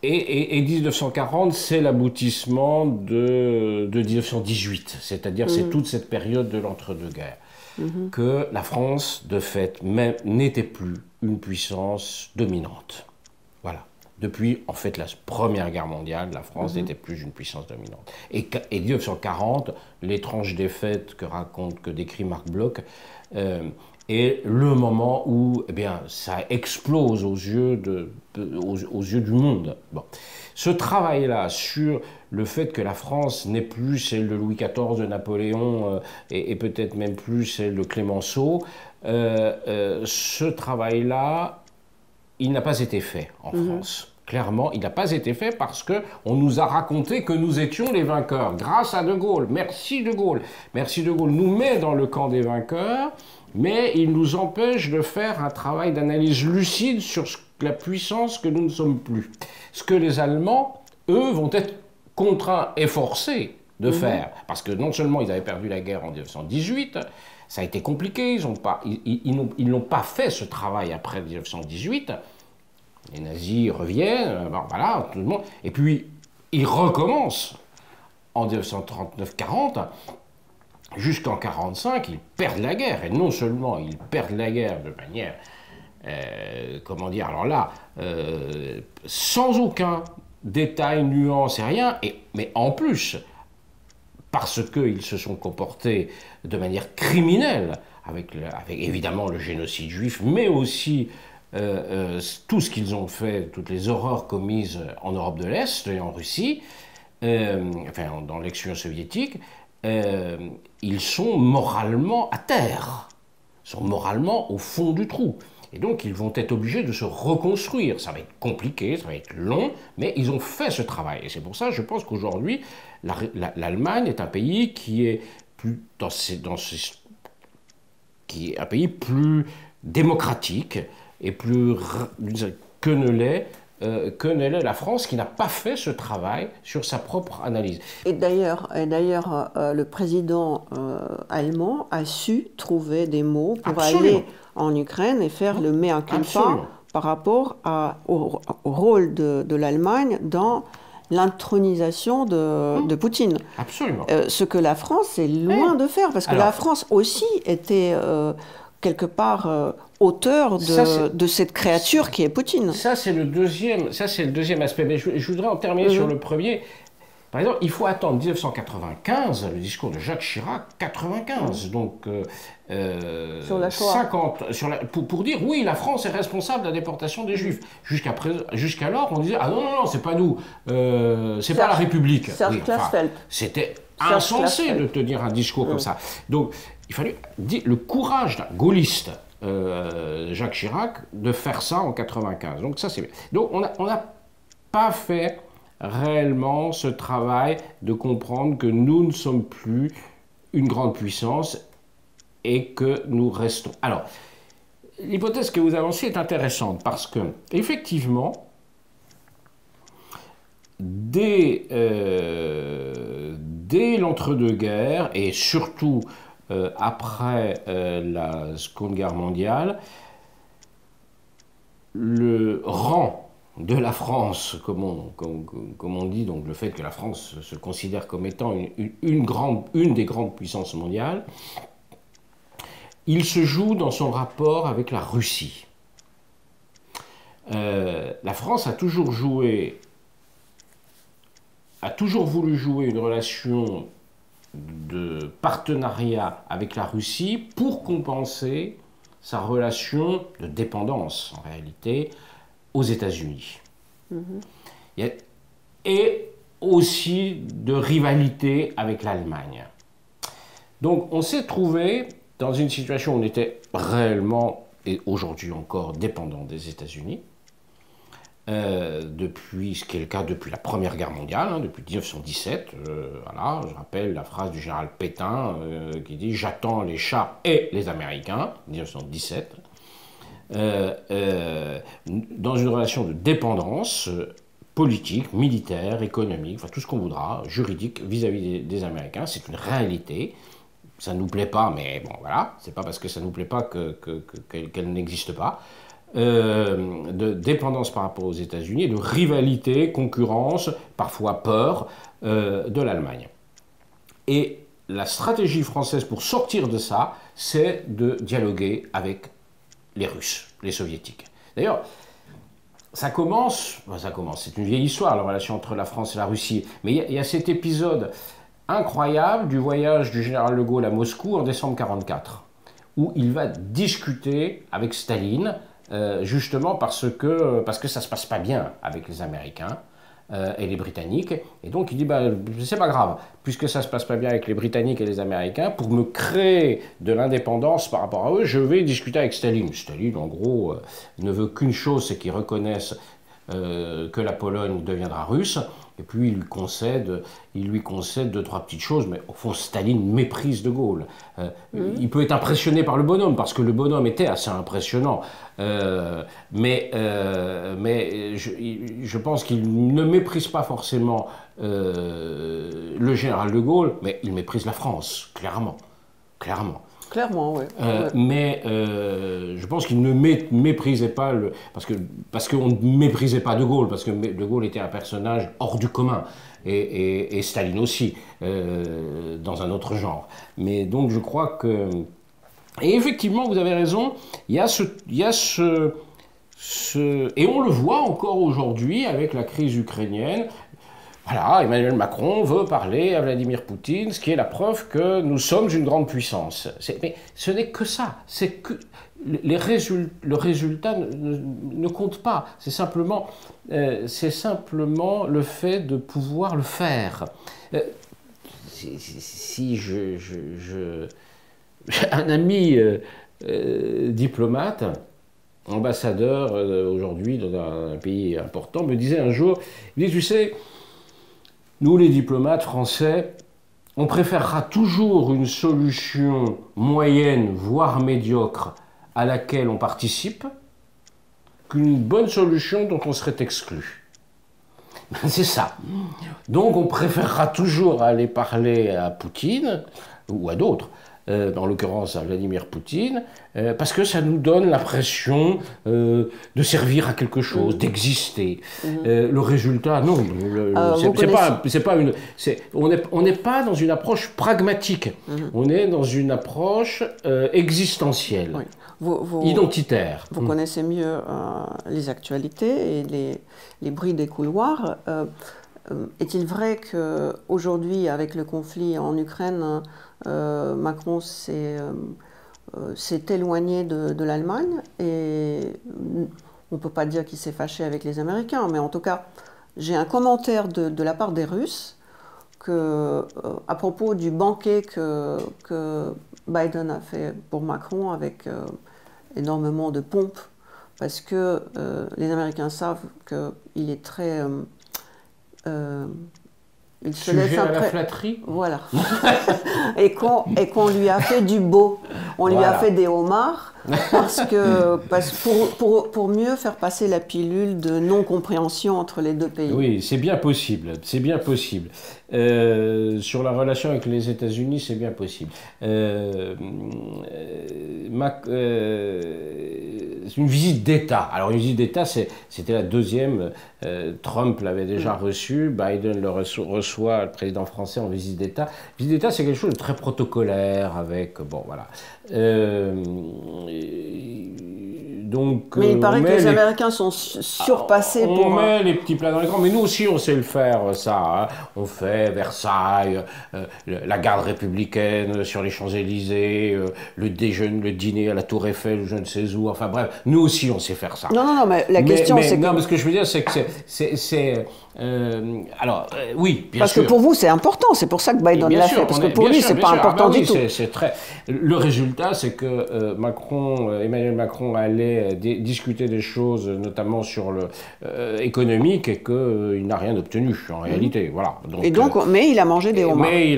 Et 1940, c'est l'aboutissement de 1918. C'est-à-dire, c'est toute cette période de l'entre-deux-guerres. Que la France, de fait, n'était plus une puissance dominante. Voilà. Depuis, en fait, la Première Guerre mondiale, la France n'était plus une puissance dominante. Et 1940, l'étrange défaite que décrit Marc Bloch, est le moment où ça explose aux yeux du monde. Bon. Ce travail-là sur le fait que la France n'est plus celle de Louis XIV, de Napoléon, et peut-être même plus celle de Clémenceau, ce travail-là, il n'a pas été fait en France. Clairement, il n'a pas été fait parce qu'on nous a raconté que nous étions les vainqueurs, grâce à De Gaulle. Merci De Gaulle. Merci De Gaulle nous met dans le camp des vainqueurs, mais il nous empêche de faire un travail d'analyse lucide sur la puissance que nous ne sommes plus. Ce que les Allemands, eux, vont être contraints et forcés de faire. Parce que non seulement ils avaient perdu la guerre en 1918, ça a été compliqué, ils n'ont pas fait ce travail après 1918. Les nazis reviennent, voilà, tout le monde. Et puis, ils recommencent en 1939-40, jusqu'en 1945, ils perdent la guerre. Et non seulement ils perdent la guerre de manière, comment dire, alors là, sans aucun détail, nuance et rien, mais en plus, parce qu'ils se sont comportés de manière criminelle, avec évidemment le génocide juif, mais aussi tout ce qu'ils ont fait, toutes les horreurs commises en Europe de l'Est et en Russie, enfin dans l'ex-Union soviétique, ils sont moralement à terre, sont moralement au fond du trou. Et donc ils vont être obligés de se reconstruire. Ça va être compliqué, ça va être long, mais ils ont fait ce travail. Et c'est pour ça, je pense qu'aujourd'hui, l'Allemagne est un pays qui est plus qui est un pays plus démocratique et plus que ne l'est la France, qui n'a pas fait ce travail sur sa propre analyse. Et d'ailleurs, le président allemand a su trouver des mots pour aller en Ukraine et faire le mea culpa par rapport au rôle de l'Allemagne dans l'intronisation de Poutine. Absolument. Ce que la France est loin de faire, parce que la France aussi était quelque part auteur de cette créature qui est Poutine. Ça, c'est le deuxième aspect. Mais je voudrais en terminer sur le premier. Par exemple, il faut attendre 1995, le discours de Jacques Chirac, 95, donc sur la Shoah. 50, pour dire oui, la France est responsable de la déportation des Juifs. Jusqu'alors, on disait ah non, c'est pas nous, c'est pas la République. Serge Klarsfeld. C'était insensé de tenir un discours comme ça. Donc, il fallait dire le courage d'un gaulliste, Jacques Chirac, de faire ça en 95. Donc ça, c'est bien. Donc on n'a pas fait réellement ce travail de comprendre que nous ne sommes plus une grande puissance et que nous restons. Alors, l'hypothèse que vous avancez est intéressante parce que, effectivement, dès l'entre-deux-guerres et surtout après la Seconde Guerre mondiale, le rang de la France, comme on dit, donc le fait que la France se considère comme étant une des grandes puissances mondiales, il se joue dans son rapport avec la Russie. La France a toujours voulu jouer une relation de partenariat avec la Russie pour compenser sa relation de dépendance, en réalité, aux États-Unis. Et aussi de rivalité avec l'Allemagne. Donc on s'est trouvé dans une situation où on était réellement, et aujourd'hui encore, dépendant des États-Unis, depuis, ce qui est le cas depuis la Première Guerre mondiale, depuis 1917. Voilà, je rappelle la phrase du général Pétain qui dit « J'attends les chats et les Américains », 1917. Dans une relation de dépendance politique, militaire, économique, enfin tout ce qu'on voudra, juridique vis-à-vis des Américains. C'est une réalité. Ça ne nous plaît pas, mais bon, voilà. C'est pas parce que ça ne nous plaît pas qu'elle n'existe pas. De dépendance par rapport aux États-Unis, de rivalité, concurrence, parfois peur de l'Allemagne. Et la stratégie française pour sortir de ça, c'est de dialoguer avec les Russes, les Soviétiques. D'ailleurs, ça commence, c'est une vieille histoire, la relation entre la France et la Russie, mais il y a cet épisode incroyable du voyage du général de Gaulle à Moscou en décembre 1944, où il va discuter avec Staline, justement parce que ça ne se passe pas bien avec les Américains et les Britanniques. Et donc il dit, c'est pas grave, puisque ça ne se passe pas bien avec les Britanniques et les Américains, pour me créer de l'indépendance par rapport à eux, je vais discuter avec Staline. Staline, en gros, ne veut qu'une chose, c'est qu'ils reconnaissent que la Pologne deviendra russe. Et puis il lui concède deux, trois petites choses, mais au fond, Staline méprise de Gaulle. Il peut être impressionné par le bonhomme, parce que le bonhomme était assez impressionnant. Mais je pense qu'il ne méprise pas forcément le général de Gaulle, mais il méprise la France, clairement. Clairement. Clairement, oui. Mais je pense qu'il ne méprisait pas parce qu'on ne méprisait pas De Gaulle, parce que De Gaulle était un personnage hors du commun, et Staline aussi, dans un autre genre. Mais donc je crois que... Et effectivement, vous avez raison, il y a et on le voit encore aujourd'hui avec la crise ukrainienne. Voilà, Emmanuel Macron veut parler à Vladimir Poutine, ce qui est la preuve que nous sommes une grande puissance. Mais ce n'est que ça. C'est que le résultat ne compte pas. C'est simplement le fait de pouvoir le faire. Si un ami diplomate, ambassadeur aujourd'hui dans un pays important, me disait un jour, il dit, tu sais, nous, les diplomates français, on préférera toujours une solution moyenne, voire médiocre, à laquelle on participe, qu'une bonne solution dont on serait exclu. C'est ça. Donc, on préférera toujours aller parler à Poutine, ou à d'autres, en l'occurrence à Vladimir Poutine, parce que ça nous donne l'impression de servir à quelque chose, d'exister. Le résultat, non. On n'est pas dans une approche pragmatique. On est dans une approche existentielle, identitaire. Vous connaissez mieux les actualités et les bruits des couloirs. Est-il vrai qu'aujourd'hui, avec le conflit en Ukraine, Macron s'est éloigné de l'Allemagne, et on ne peut pas dire qu'il s'est fâché avec les Américains, mais en tout cas, j'ai un commentaire de la part des Russes à propos du banquet que Biden a fait pour Macron avec énormément de pompe, parce que les Américains savent qu'il est très... il se laisse à la flatterie. Voilà. et qu'on lui a fait du beau. On lui a fait des homards pour mieux faire passer la pilule de non-compréhension entre les deux pays. Oui, c'est bien possible. C'est bien possible. Sur la relation avec les États-Unis, c'est bien possible. C'est une visite d'État. Alors, une visite d'État, c'était la deuxième. Trump l'avait déjà reçu. Biden le reçoit, le président français, en visite d'État. Visite d'État, c'est quelque chose de très protocolaire avec... Bon, voilà. Donc, mais il paraît que les Américains sont surpassés pour... On met les petits plats dans les grands, mais nous aussi on sait le faire, ça. Hein. On fait Versailles, la garde républicaine sur les Champs-Élysées, le dîner à la Tour Eiffel, je ne sais où, enfin bref, nous aussi on sait faire ça. Non, mais la question c'est que... Non, mais ce que je veux dire, c'est que oui, bien parce sûr. que pour vous c'est important, c'est pour ça que Biden l'a fait, parce que pour lui c'est pas important du tout. Le résultat, c'est que Emmanuel Macron allait discuter des choses, notamment sur le économique, et qu'il n'a rien obtenu en réalité. Voilà. Mais il a mangé des homards. Mais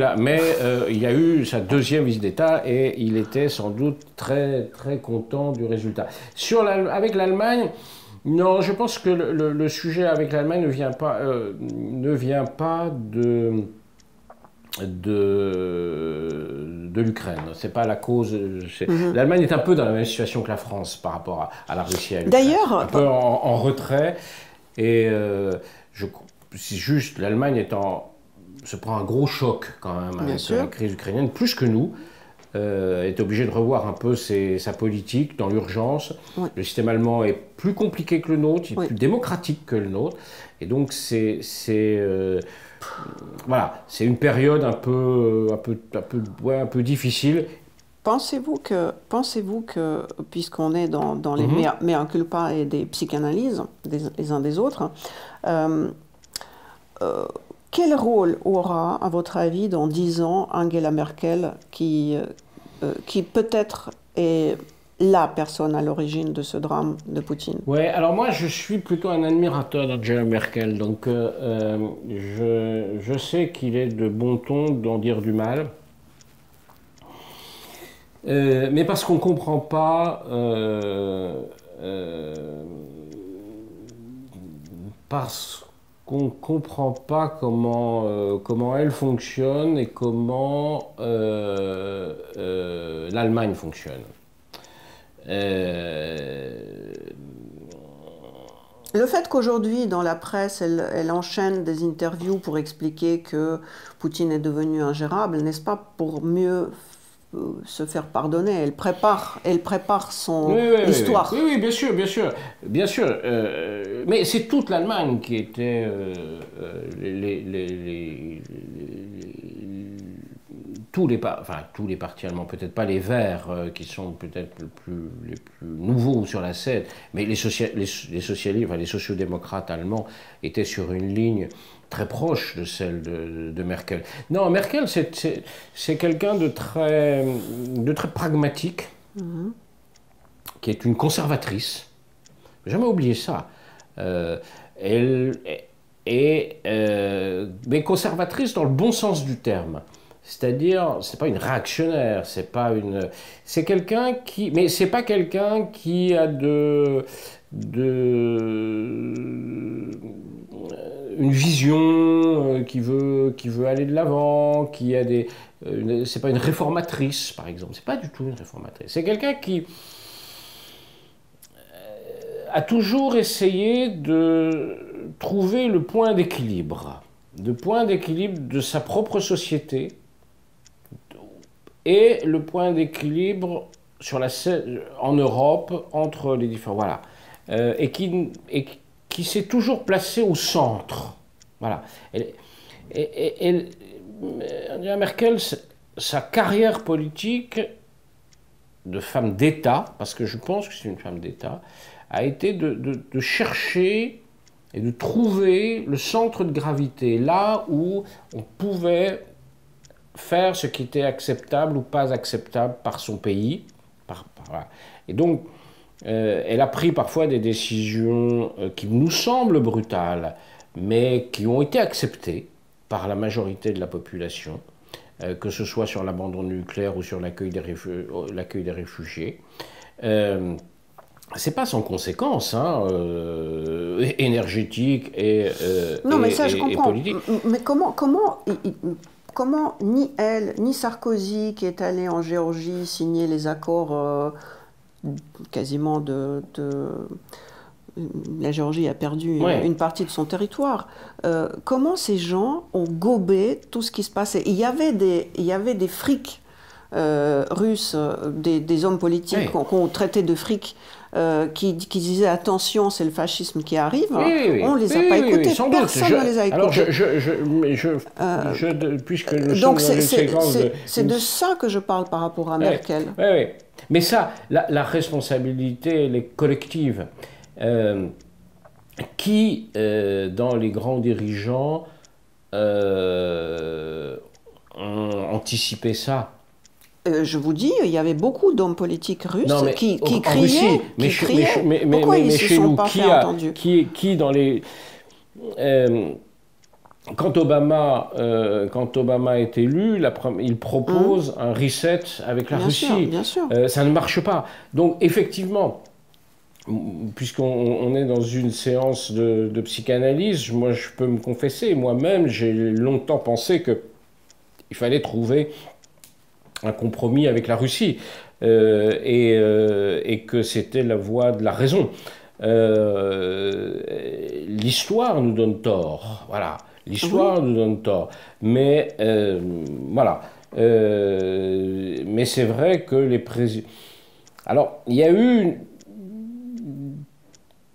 il y a eu sa deuxième visite d'État et il était sans doute très très content du résultat. Avec l'Allemagne. Non, je pense que le sujet avec l'Allemagne ne vient pas de l'Ukraine. C'est pas la cause. L'Allemagne est un peu dans la même situation que la France par rapport à la Russie. D'ailleurs, un peu en retrait. Et c'est juste, l'Allemagne se prend un gros choc quand même avec la crise ukrainienne, plus que nous. Est obligé de revoir un peu sa politique dans l'urgence. Oui. Le système allemand est plus compliqué que le nôtre, il est plus démocratique que le nôtre. Et donc voilà, c'est une période un peu difficile. Pensez-vous que puisqu'on est dans les mea culpa et des psychanalyses les uns des autres, quel rôle aura, à votre avis, dans 10 ans, Angela Merkel, qui peut-être est la personne à l'origine de ce drame de Poutine. Ouais, alors moi je suis plutôt un admirateur d'Angela Merkel, donc je sais qu'il est de bon ton d'en dire du mal, mais parce qu'on ne comprend pas, parce qu'on comprend pas comment elle fonctionne et comment l'Allemagne fonctionne. Le fait qu'aujourd'hui, dans la presse, elle enchaîne des interviews pour expliquer que Poutine est devenu ingérable, n'est-ce pas pour mieux se faire pardonner? Elle prépare son histoire. Oui, bien sûr, bien sûr, bien sûr. Mais c'est toute l'Allemagne qui était tous les partis allemands, peut-être pas les Verts, qui sont peut-être les plus nouveaux sur la scène, mais les socialistes, enfin, les sociodémocrates allemands étaient sur une ligne très proche de celle de Merkel. Non, Merkel, c'est quelqu'un de très pragmatique, qui est une conservatrice. Jamais oublié ça. Mais conservatrice dans le bon sens du terme. C'est-à-dire, c'est pas une réactionnaire, c'est quelqu'un qui, mais c'est pas quelqu'un qui a une vision, qui veut aller de l'avant, qui a c'est pas une réformatrice, par exemple. C'est pas du tout une réformatrice. C'est quelqu'un qui a toujours essayé de trouver le point d'équilibre de sa propre société et le point d'équilibre en Europe entre les différents, voilà, et qui s'est toujours placé au centre, voilà. Angela Merkel, sa carrière politique de femme d'État, parce que je pense que c'est une femme d'État, a été de chercher et de trouver le centre de gravité, là où on pouvait faire ce qui était acceptable ou pas acceptable par son pays. Voilà. Et donc, elle a pris parfois des décisions qui nous semblent brutales, mais qui ont été acceptées par la majorité de la population, que ce soit sur l'abandon nucléaire ou sur l'accueil des réfugiés. C'est pas sans conséquences, hein, énergétiques et politiques. Mais comment ni elle, ni Sarkozy, qui est allé en Géorgie signer les accords quasiment la Géorgie a perdu une partie de son territoire. Comment ces gens ont gobé tout ce qui se passait? Il y avait des frics russes, des hommes politiques qu'on traitait de frics, qui disaient attention, c'est le fascisme qui arrive. On ne les a pas écoutés. Personne ne les a écoutés. Alors, puisque nous donc sommes dans une séquence c'est de ça que je parle par rapport à Merkel. Oui. Mais ça, la responsabilité, elle est collective. Qui, dans les grands dirigeants, ont anticipé ça? Je vous dis, il y avait beaucoup d'hommes politiques russes qui criaient. Pourquoi ils ne se sont pas fait entendus? Qui dans les... Quand Obama est élu, il propose un reset avec la Russie. Bien sûr. Ça ne marche pas. Donc, effectivement, puisqu'on est dans une séance de psychanalyse, moi, je peux me confesser. Moi-même, j'ai longtemps pensé qu'il fallait trouver un compromis avec la Russie et que c'était la voie de la raison. L'histoire nous donne tort, voilà. L'histoire nous donne tort. Mais voilà. Mais c'est vrai que les présidents... Alors,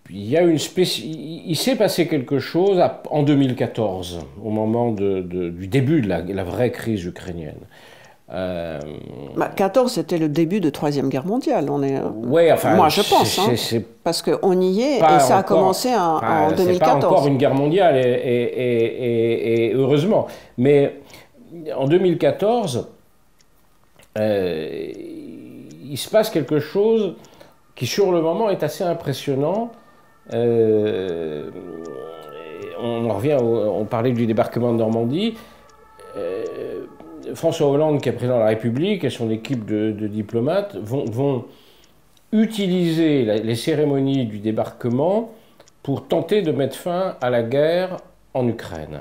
il s'est passé quelque chose en 2014, au moment du début de la vraie crise ukrainienne. 14, c'était le début de Troisième Guerre mondiale. Moi, je pense, parce qu'on y est, et ça a commencé en 2014. C'est pas encore une guerre mondiale, et heureusement. Mais en 2014, il il se passe quelque chose qui, sur le moment, est assez impressionnant. On en revient, on parlait du débarquement de Normandie. François Hollande, qui est président de la République, et son équipe de diplomates vont utiliser les cérémonies du débarquement pour tenter de mettre fin à la guerre en Ukraine,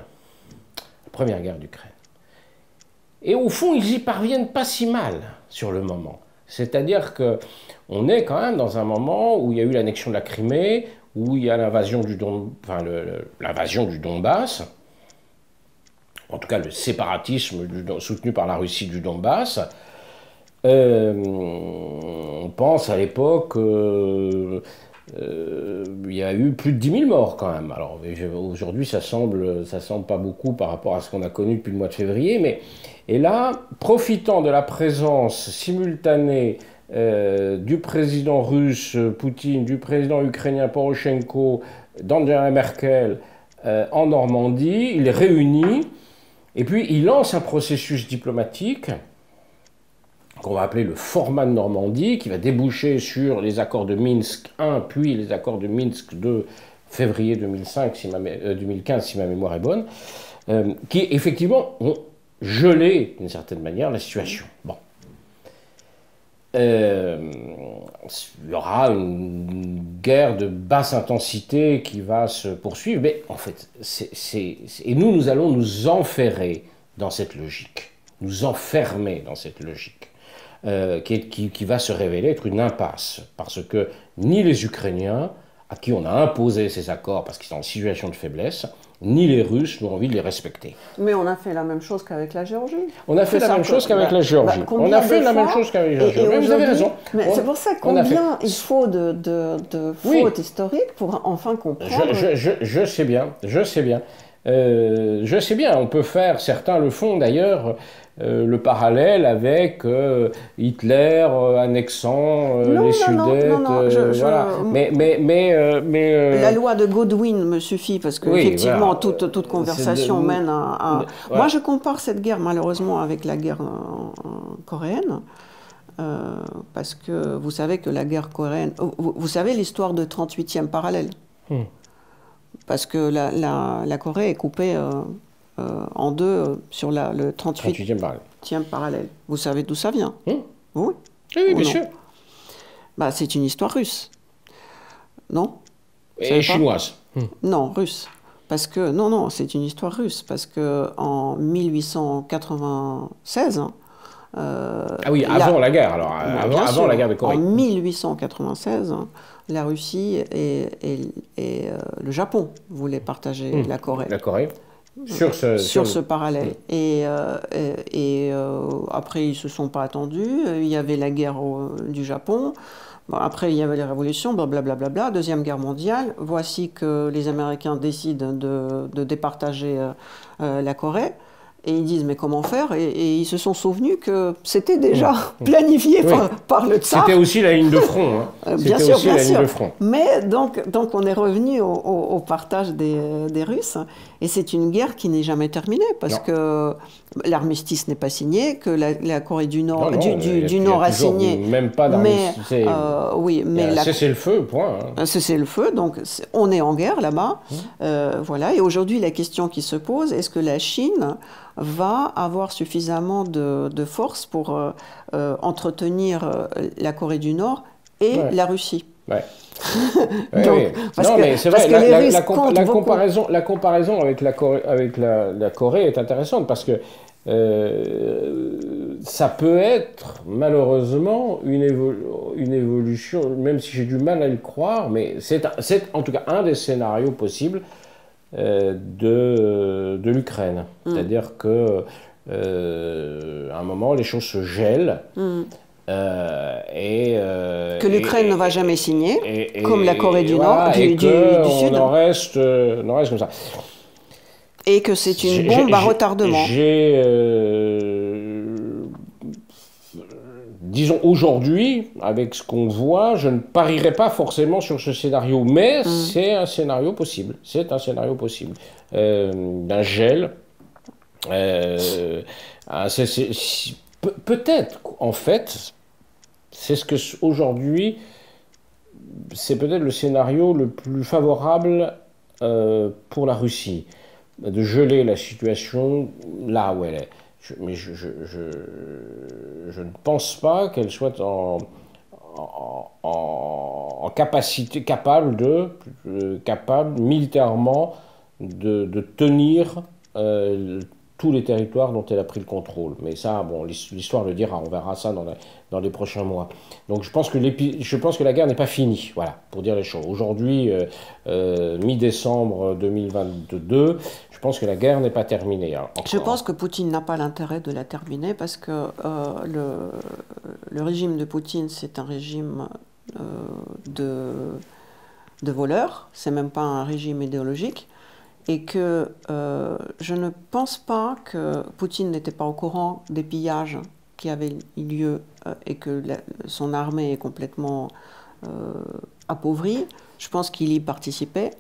la première guerre d'Ukraine. Et au fond, ils y parviennent pas si mal sur le moment. C'est-à-dire qu'on est quand même dans un moment où il y a eu l'annexion de la Crimée, où il y a l'invasion du Donbass, en tout cas le séparatisme soutenu par la Russie du Donbass. On pense à l'époque, il y a eu plus de 10 000 morts quand même. Alors aujourd'hui, ça semble pas beaucoup par rapport à ce qu'on a connu depuis le mois de février, et là, profitant de la présence simultanée du président russe Poutine, du président ukrainien Poroshenko, d'Angela Merkel en Normandie, il les réunit et puis il lance un processus diplomatique qu'on va appeler le format de Normandie, qui va déboucher sur les accords de Minsk I, puis les accords de Minsk de février 2015, si ma mémoire est bonne, qui effectivement ont gelé, d'une certaine manière, la situation. Bon. Il y aura une guerre de basse intensité qui va se poursuivre, mais en fait, et nous allons nous enferrer dans cette logique, nous enfermer dans cette logique. Qui va se révéler être une impasse, parce que ni les Ukrainiens, à qui on a imposé ces accords parce qu'ils sont en situation de faiblesse, ni les Russes n'ont envie de les respecter. Mais on a fait la même chose qu'avec la Géorgie. On a fait la même chose qu'avec la Géorgie. On a fait la même chose qu'avec la Géorgie. Vous avez raison. Mais c'est pour ça combien il faut de fautes historiques pour enfin comprendre. Je sais bien, je sais bien. On peut faire, certains le font d'ailleurs, le parallèle avec Hitler annexant les Sudètes. Voilà. Mais la loi de Godwin me suffit parce que effectivement voilà, toute conversation mène à. Voilà. Moi, je compare cette guerre malheureusement avec la guerre coréenne. Parce que vous savez que la guerre coréenne. Vous savez l'histoire de 38e parallèle. Parce que la Corée est coupée en deux sur le 38e parallèle. Vous savez d'où ça vient? Oui, bien sûr. Bah, c'est une histoire russe. Non? Et chinoise? Non, russe. Parce que, non, c'est une histoire russe. Parce qu'en 1896... ah oui, avant la guerre, alors. Avant la guerre de Corée. En 1896... la Russie et le Japon voulaient partager la Corée. La Corée. Sur ce parallèle. Et après, ils ne se sont pas attendus. Il y avait la guerre du Japon. Bon, après, il y avait les révolutions, blablabla. Deuxième guerre mondiale. Voici que les Américains décident de départager la Corée. Et ils disent, mais comment faire? Et ils se sont souvenus que c'était déjà planifié par le tsar. C'était aussi la ligne de front. Bien sûr. Ligne de front. Mais donc on est revenu au partage des Russes. Et c'est une guerre qui n'est jamais terminée, parce que l'armistice n'est pas signé, que la Corée du Nord, du Nord a signé. Même pas d'armistice. Mais cessez-le-feu, point. Cessez-le-feu, donc on est en guerre là-bas. Voilà. Et aujourd'hui, la question qui se pose, est-ce que la Chine va avoir suffisamment de force pour entretenir la Corée du Nord et la Russie? Mais c'est vrai, la comparaison avec la Corée est intéressante, parce que ça peut être malheureusement une évolution, même si j'ai du mal à le croire, mais c'est en tout cas un des scénarios possibles de l'Ukraine. C'est-à-dire que à un moment, les choses se gèlent. Que l'Ukraine ne va jamais signer, comme la Corée du Nord, du Sud. On en reste comme ça. Et que c'est une bombe à retardement. Disons, aujourd'hui, avec ce qu'on voit, je ne parierais pas forcément sur ce scénario, mais c'est un scénario possible. C'est un scénario possible. D'un gel. Peut-être, en fait, C'est ce que aujourd'hui, c'est peut-être le scénario le plus favorable pour la Russie, de geler la situation là où elle est. Mais je ne pense pas qu'elle soit en capacité, capable militairement de tenir tous les territoires dont elle a pris le contrôle. Mais ça, bon, l'histoire le dira, on verra ça dans les prochains mois. Donc je pense que la guerre n'est pas finie, voilà, pour dire les choses. Aujourd'hui, mi-décembre 2022, je pense que la guerre n'est pas terminée. Hein, je pense que Poutine n'a pas l'intérêt de la terminer parce que le régime de Poutine, c'est un régime de voleurs, c'est même pas un régime idéologique. Et que je ne pense pas que Poutine n'était pas au courant des pillages qui avaient eu lieu et que son armée est complètement appauvrie. Je pense qu'il y participait.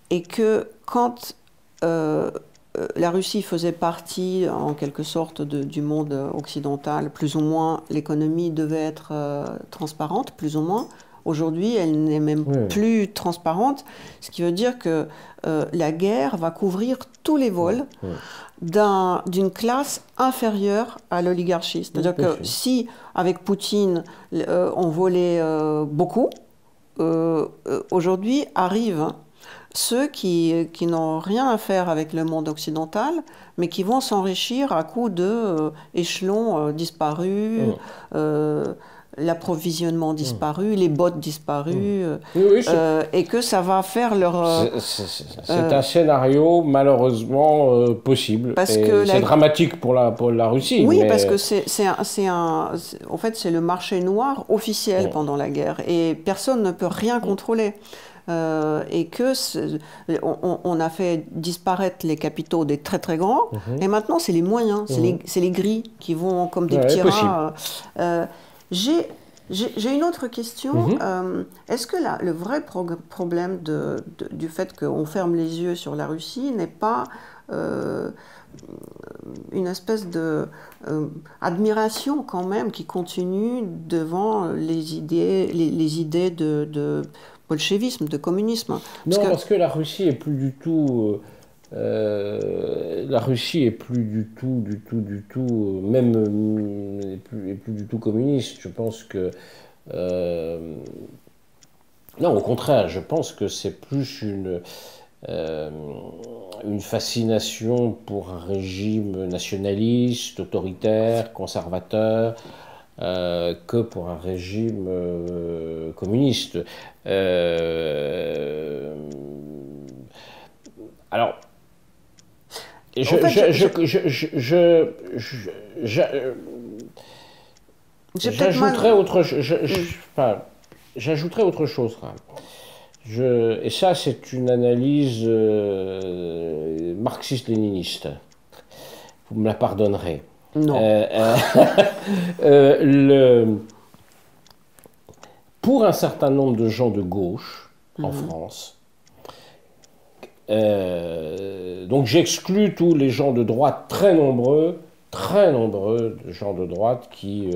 Et que quand la Russie faisait partie, en quelque sorte, du monde occidental, plus ou moins, l'économie devait être transparente, plus ou moins. Aujourd'hui, elle n'est même plus transparente, ce qui veut dire que la guerre va couvrir tous les vols d'une classe inférieure à l'oligarchie. C'est-à-dire que si, avec Poutine, on volait beaucoup, aujourd'hui arrivent ceux qui n'ont rien à faire avec le monde occidental, mais qui vont s'enrichir à coup d'échelons disparus, l'approvisionnement disparu, les bottes disparues, et que ça va faire leur... C'est un scénario malheureusement possible. C'est dramatique pour la Russie. Oui, mais... parce que en fait, c'est le marché noir officiel pendant la guerre, et personne ne peut rien contrôler. Et que on a fait disparaître les capitaux des très très grands, et maintenant c'est les moyens, c'est les gris qui vont comme des petits rats. J'ai une autre question. Est-ce que le vrai problème du fait qu'on ferme les yeux sur la Russie n'est pas une espèce d'admiration quand même qui continue devant les idées de bolchevisme, de communisme? Parce que la Russie est plus du tout... la Russie est plus du tout, même est plus du tout communiste. Je pense que non, au contraire, je pense que c'est plus une fascination pour un régime nationaliste, autoritaire, conservateur, que pour un régime communiste. Alors. J'ajouterais autre chose. Et ça, c'est une analyse marxiste-léniniste. Vous me la pardonnerez. Non. Pour un certain nombre de gens de gauche en France, donc j'exclus tous les gens de droite très nombreux de gens de droite qui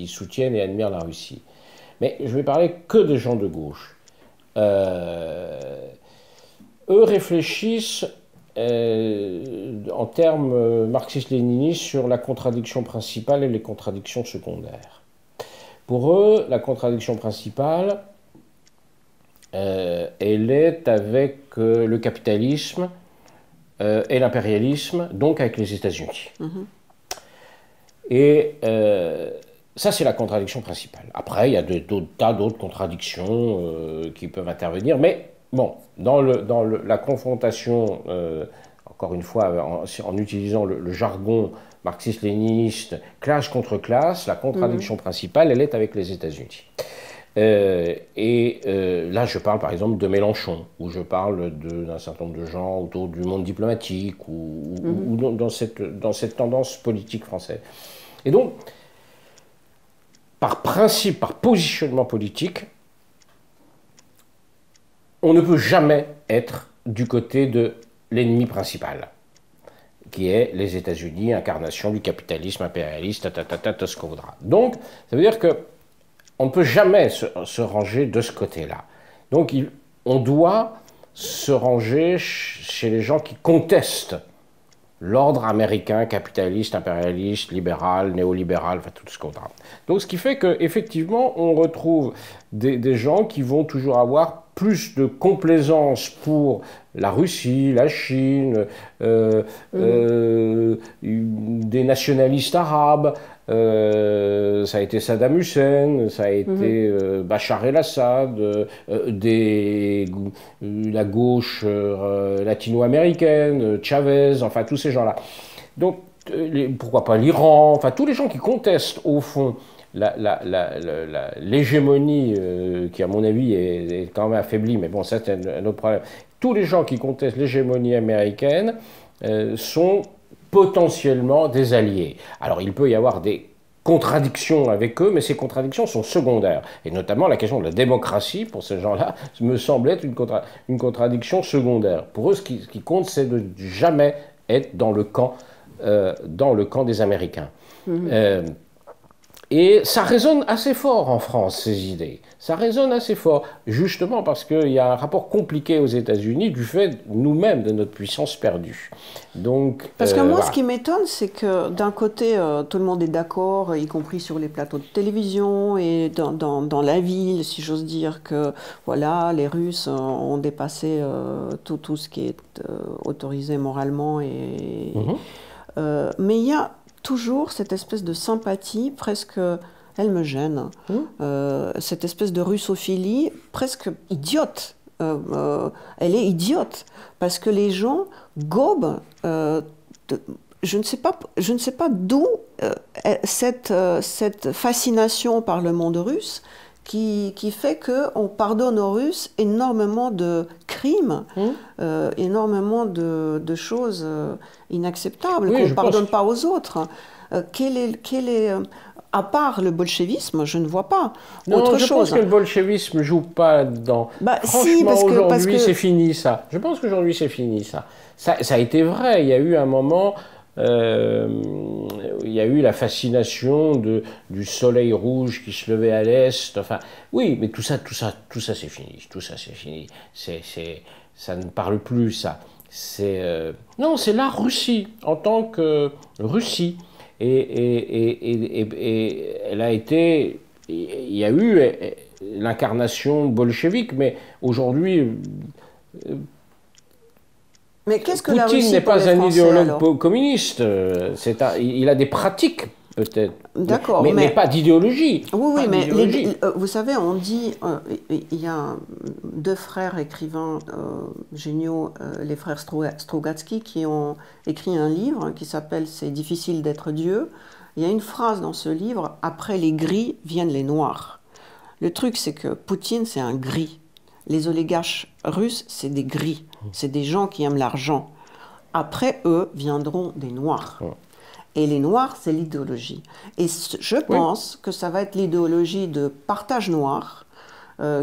soutiennent et admirent la Russie. Mais je vais parler que des gens de gauche. Eux réfléchissent en termes marxistes-léninistes sur la contradiction principale et les contradictions secondaires. Pour eux, la contradiction principale, elle est avec le capitalisme et l'impérialisme, donc avec les États-Unis. Et ça, c'est la contradiction principale. Après, il y a tas d'autres contradictions qui peuvent intervenir, mais bon, dans la confrontation, encore une fois, en utilisant le jargon marxiste-léniniste, classe contre classe, la contradiction principale, elle est avec les États-Unis. Là, je parle par exemple de Mélenchon, ou je parle d'un certain nombre de gens autour du monde diplomatique, ou dans cette tendance politique française. Et donc, par principe, par positionnement politique, on ne peut jamais être du côté de l'ennemi principal, qui est les États-Unis, incarnation du capitalisme impérialiste, ce qu'on voudra. Donc, ça veut dire que on ne peut jamais se ranger de ce côté-là. Donc on doit se ranger chez les gens qui contestent l'ordre américain, capitaliste, impérialiste, libéral, néolibéral, enfin tout ce qu'on a. Donc ce qui fait qu'effectivement, on retrouve des gens qui vont toujours avoir plus de complaisance pour la Russie, la Chine, des nationalistes arabes. Ça a été Saddam Hussein, ça a été Bachar el-Assad, la gauche latino-américaine, Chavez, enfin tous ces gens-là. Donc pourquoi pas l'Iran, enfin tous les gens qui contestent au fond l'hégémonie qui à mon avis est quand même affaiblie, mais bon ça c'est un autre problème. Tous les gens qui contestent l'hégémonie américaine sont potentiellement des alliés. Alors il peut y avoir des contradictions avec eux, mais ces contradictions sont secondaires. Et notamment la question de la démocratie, pour ces gens-là, me semble être une contradiction secondaire. Pour eux, ce qui compte, c'est de jamais être dans le camp des Américains. Et ça résonne assez fort en France, ces idées. Ça résonne assez fort, justement parce qu'il y a un rapport compliqué aux États-Unis du fait, nous-mêmes, de notre puissance perdue. Donc, parce que moi, voilà. Ce qui m'étonne, c'est que d'un côté, tout le monde est d'accord, y compris sur les plateaux de télévision et dans la ville, si j'ose dire, que voilà, les Russes ont dépassé tout ce qui est autorisé moralement. Mais il y a toujours cette espèce de sympathie, presque, elle me gêne, cette espèce de russophilie presque idiote. Elle est idiote, parce que les gens gobent, je ne sais pas d'où cette fascination par le monde russe qui fait qu'on pardonne aux Russes énormément de crimes, énormément de choses inacceptables, qu'on ne pardonne pas aux autres. À part le bolchevisme, je ne vois pas autre chose. Je pense que le bolchevisme ne joue pas là-dedans. Franchement, aujourd'hui, c'est fini ça. Je pense qu'aujourd'hui, c'est fini ça. Ça a été vrai. Il y a eu un moment... il y a eu la fascination du soleil rouge qui se levait à l'est. Enfin, oui, mais tout ça, c'est fini. Tout ça, c'est fini. Ça ne parle plus, ça. Non, c'est la Russie en tant que Russie. Et elle a été. Il y a eu l'incarnation bolchevique, mais aujourd'hui. Mais qu'est-ce que la Russie Poutine n'est pas un Français, idéologue communiste. Il a des pratiques, peut-être. D'accord. Mais pas d'idéologie. Oui, mais vous savez, on dit. Il y a deux frères écrivains géniaux, les frères Strugatsky, qui ont écrit un livre qui s'appelle « C'est difficile d'être Dieu ». Il y a une phrase dans ce livre « Après les gris viennent les noirs ». Le truc, c'est que Poutine, c'est un gris. Les oligarches russes, c'est des gris. C'est des gens qui aiment l'argent. Après eux viendront des noirs. Et les noirs, c'est l'idéologie. Et je pense que ça va être l'idéologie de partage noir,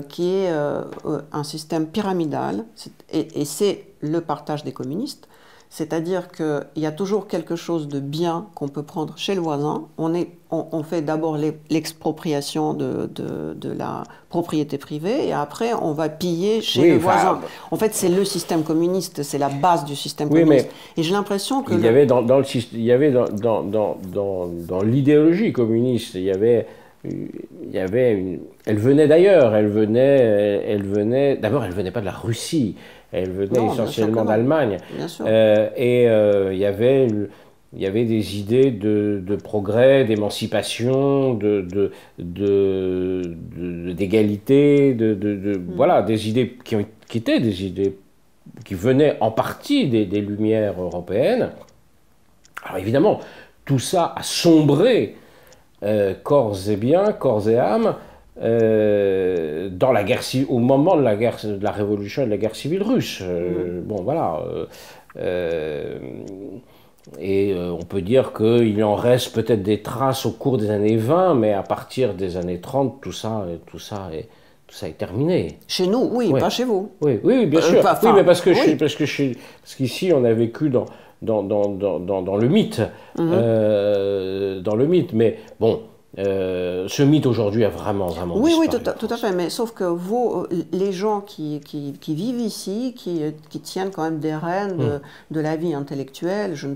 qui est un système pyramidal. Et c'est le partage des communistes. C'est-à-dire qu'il y a toujours quelque chose de bien qu'on peut prendre chez le voisin. On fait d'abord l'expropriation de la propriété privée et après on va piller chez le voisin. En fait, c'est le système communiste, c'est la base du système communiste. Et j'ai l'impression que... Il y avait dans l'idéologie communiste, elle venait d'ailleurs, d'abord elle venait pas de la Russie. Elle venait essentiellement d'Allemagne. Et il y avait des idées de progrès, d'émancipation, d'égalité, voilà, des idées qui étaient des idées qui venaient en partie des Lumières européennes. Alors évidemment, tout ça a sombré corps et âme dans la guerre au moment de la révolution et de la guerre civile russe. Bon, voilà. On peut dire qu'il en reste peut-être des traces au cours des années 20, mais à partir des années 30, tout ça est terminé. Chez nous, oui, pas chez vous. Oui, bien sûr. Oui, mais parce qu'ici, on a vécu dans le mythe. Dans le mythe. Mais bon, Ce mythe aujourd'hui a vraiment Oui, disparu. oui, tout à fait. Mais sauf que les gens qui vivent ici, qui tiennent quand même des rênes de la vie intellectuelle, je ne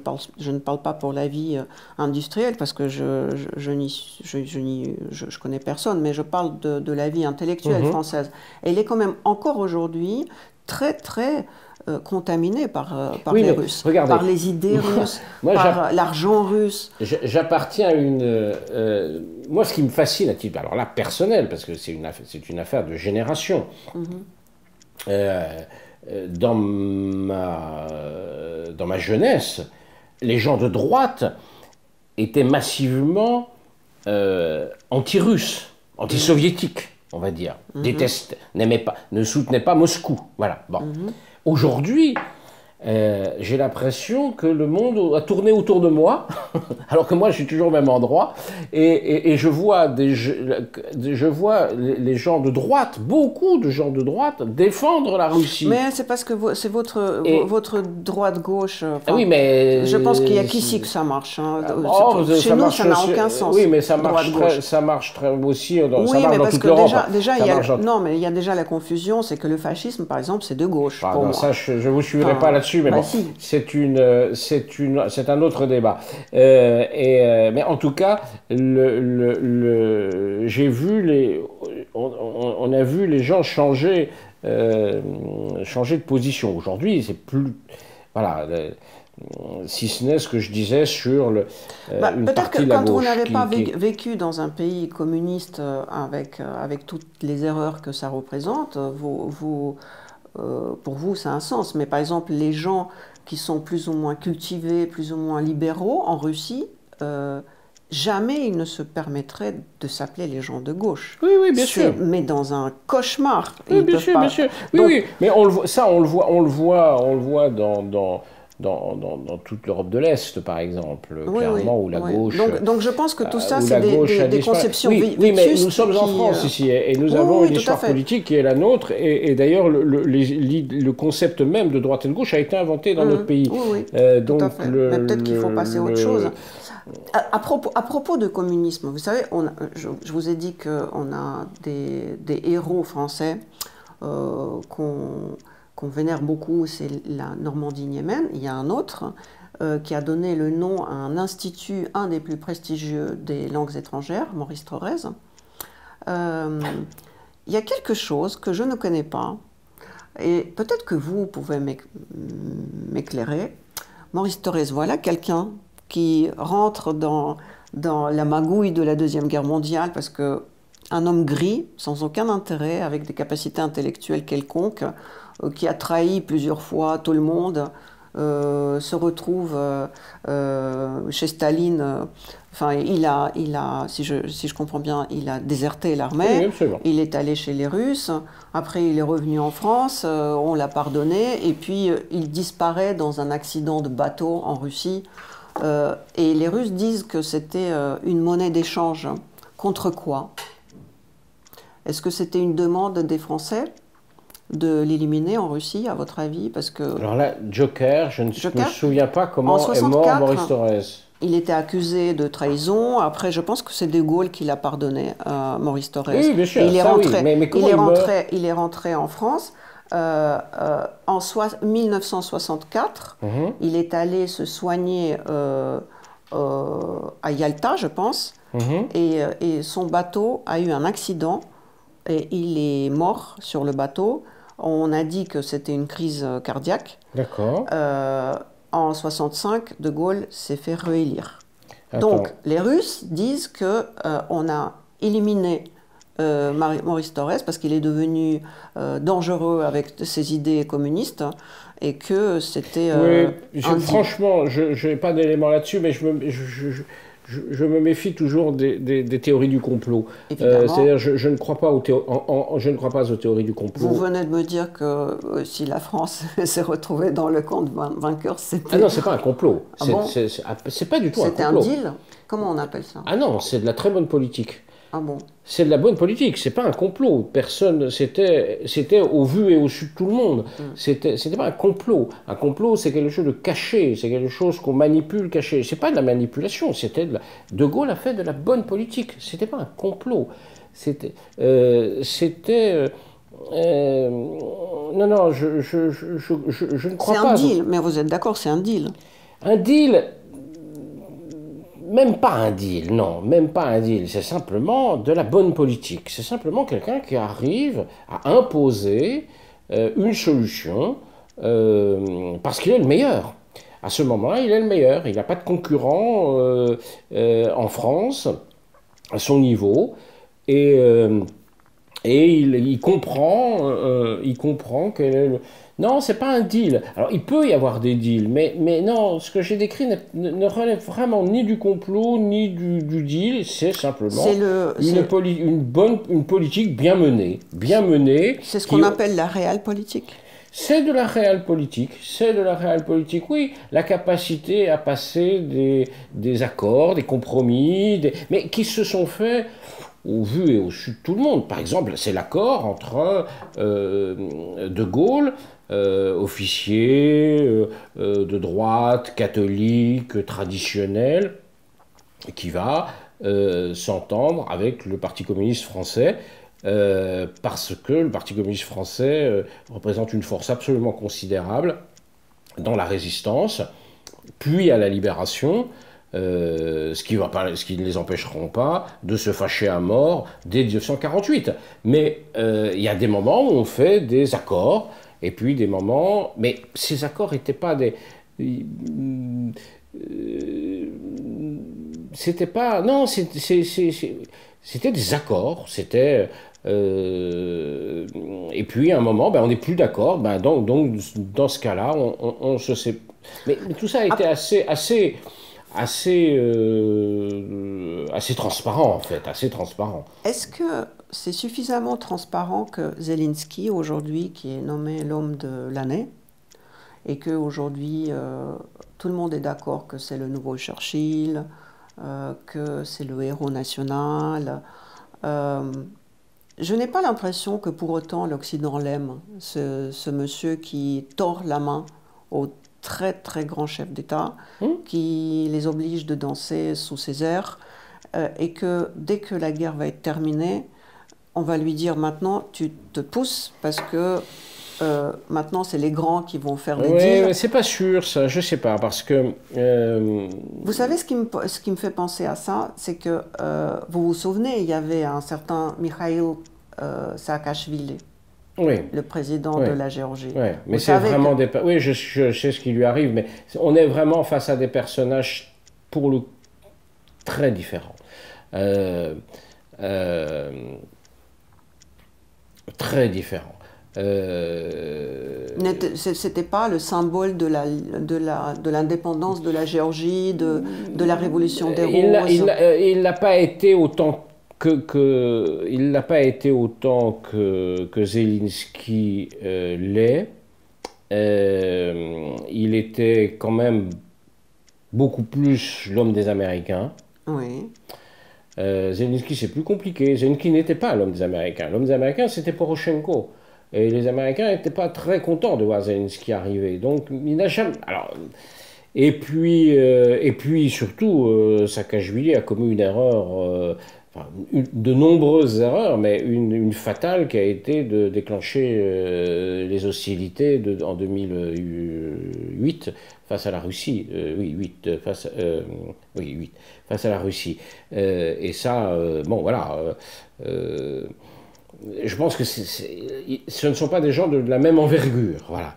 parle pas pour la vie industrielle, parce que je connais personne, mais je parle de la vie intellectuelle française. Elle est quand même encore aujourd'hui très, très contaminés par les Russes, regardez, par les idées russes, par l'argent russe. J'appartiens à une... moi, ce qui me fascine, à titre, alors là, personnel, parce que c'est une affaire de génération, dans ma jeunesse, les gens de droite étaient massivement anti-russes, anti-soviétiques, on va dire, détestaient, n'aimaient pas, ne soutenaient pas Moscou. Voilà, bon. Aujourd'hui, j'ai l'impression que le monde a tourné autour de moi, alors que moi je suis toujours au même endroit, et je vois les gens de droite, beaucoup de gens de droite, défendre la Russie. Mais c'est parce que c'est votre droite-gauche. Oui, mais je pense qu'il n'y a qu'ici que ça marche. Hein. Chez nous, ça n'a aucun sens. Oui, mais ça marche très aussi. Oui, mais parce que déjà il y a déjà la confusion, c'est que le fascisme, par exemple, c'est de gauche. Pour moi. Ça, je ne vous suivrai pas là-dessus, mais bon, si. c'est un autre débat. Mais en tout cas, j'ai vu on a vu les gens changer de position. Aujourd'hui, c'est plus, voilà. Si ce n'est ce que je disais sur une partie de la gauche. Peut-être que quand vous n'avez pas vécu dans un pays communiste avec toutes les erreurs que ça représente, pour vous, ça a un sens. Mais par exemple, les gens qui sont plus ou moins cultivés, plus ou moins libéraux en Russie, jamais ils ne se permettraient de s'appeler les gens de gauche. Oui, bien sûr. Mais dans un cauchemar. Oui, bien sûr. Oui, mais on le voit dans toute l'Europe de l'Est, par exemple, clairement, où la gauche... Donc je pense que tout ça, c'est des conceptions vétustes. Oui, mais nous sommes en France ici, et nous avons une histoire politique qui est la nôtre, et d'ailleurs, le concept même de droite et de gauche a été inventé dans notre pays. Oui, tout à fait. Mais peut-être qu'il faut passer à autre chose. À propos de communisme, vous savez, je vous ai dit qu'on a des héros français qu'on vénère beaucoup, c'est la Normandie-Niemen. Il y a un autre qui a donné le nom à un institut, un des plus prestigieux des langues étrangères, Maurice Thorez. Il y a quelque chose que je ne connais pas, et peut-être que vous pouvez m'éclairer. Maurice Thorez, voilà quelqu'un qui rentre dans la magouille de la Deuxième Guerre mondiale, parce que un homme gris, sans aucun intérêt, avec des capacités intellectuelles quelconques, qui a trahi plusieurs fois tout le monde, se retrouve chez Staline. Enfin, il a, si je comprends bien, il a déserté l'armée. Oui, il est allé chez les Russes. Après, il est revenu en France. On l'a pardonné. Et puis, il disparaît dans un accident de bateau en Russie. Et les Russes disent que c'était une monnaie d'échange. Contre quoi? Est-ce que c'était une demande des Français de l'éliminer en Russie, à votre avis? Parce que... Alors là, Joker, je ne me souviens pas comment est mort Maurice Thorez. Il était accusé de trahison. Après, je pense que c'est De Gaulle qui l'a pardonné à Maurice Thorez. Oui, bien sûr, il est rentré, mais comment il est rentré en France en 1964. Il est allé se soigner à Yalta, je pense. Et son bateut a eu un accident. Et il est mort sur le bateau. On a dit que c'était une crise cardiaque. D'accord. En 65, De Gaulle s'est fait réélire. Donc, les Russes disent qu'on a éliminé Maurice Thorez parce qu'il est devenu dangereux avec ses idées communistes et que c'était... franchement, je n'ai pas d'éléments là-dessus, mais je me méfie toujours des théories du complot. C'est-à-dire, je ne crois pas aux théories du complot. Vous venez de me dire que si la France s'est retrouvée dans le camp de vainqueurs, c'était... Ah non, c'est pas un complot. Ah bon? C'est pas du tout un complot. C'était un deal? Comment on appelle ça? Ah non, c'est de la très bonne politique. Ah bon? C'est de la bonne politique, c'est pas un complot. Personne, c'était au vu et au su de tout le monde. C'était pas un complot. Un complot, c'est quelque chose de caché, c'est quelque chose qu'on manipule caché. C'est pas de la manipulation, De Gaulle a fait de la bonne politique. C'était pas un complot. Non, non, je ne crois pas. C'est un deal, mais vous êtes d'accord, c'est un deal. Un deal. Même pas un deal, non, même pas un deal, c'est simplement de la bonne politique. C'est simplement quelqu'un qui arrive à imposer une solution parce qu'il est le meilleur. À ce moment-là, il est le meilleur. Il n'a pas de concurrent en France à son niveau et il comprend que... Non, c'est pas un deal. Alors, il peut y avoir des deals, mais non, ce que j'ai décrit ne relève vraiment ni du complot, ni du deal. C'est simplement une politique bien menée. Bien menée. C'est ce qu'on appelle la réelle politique. C'est de la réelle politique. C'est de la réelle politique, oui. La capacité à passer des accords, des compromis, mais qui se sont faits au vu et au su de tout le monde. Par exemple, c'est l'accord entre De Gaulle, officier de droite, catholique, traditionnel, qui va s'entendre avec le Parti communiste français, parce que le Parti communiste français représente une force absolument considérable dans la résistance, puis à la libération, ce qui ne les empêcheront pas de se fâcher à mort dès 1948. Mais il y a des moments où on fait des accords, et puis des moments... Mais ces accords n'étaient pas des... C'était pas... Non, c'était des accords, c'était... et puis à un moment, on n'est plus d'accord, donc dans ce cas-là, on se sait... Mais tout ça a été assez transparent, en fait, assez transparent. Est-ce que c'est suffisamment transparent que Zelensky, aujourd'hui, qui est nommé l'homme de l'année, et qu'aujourd'hui, tout le monde est d'accord que c'est le nouveau Churchill, que c'est le héros national. Je n'ai pas l'impression que pour autant l'Occident l'aime, ce monsieur qui tord la main aux très très grands chefs d'État, qui les oblige de danser sous ses airs, et que dès que la guerre va être terminée, on va lui dire maintenant tu te pousses parce que maintenant c'est les grands qui vont faire des deals. Oui, c'est pas sûr ça, je sais pas, parce que... Vous savez ce qui me fait penser à ça, c'est que vous vous souvenez, il y avait un certain Mikhail Saakashvili, oui, le président de la Géorgie. Oui, mais c'est vraiment oui, je sais ce qui lui arrive, mais on est vraiment face à des personnages pour le très différents. Très différents. C'était pas le symbole de l'indépendance de la Géorgie, de la révolution des Roses. Il n'a pas été autant il n'a pas été autant que Zelensky l'est. Il était quand même beaucoup plus l'homme des Américains. Oui. Zelensky, c'est plus compliqué. Zelensky n'était pas l'homme des Américains. L'homme des Américains, c'était Poroshenko. Et les Américains n'étaient pas très contents de voir Zelensky arriver. Donc, il n'a jamais... Alors, et puis surtout, Saakashvili a commis une erreur... de nombreuses erreurs, mais une fatale qui a été de déclencher les hostilités en 2008 face à la Russie. Face à la Russie. Et ça, bon voilà, je pense que ce ne sont pas des gens de la même envergure. Voilà.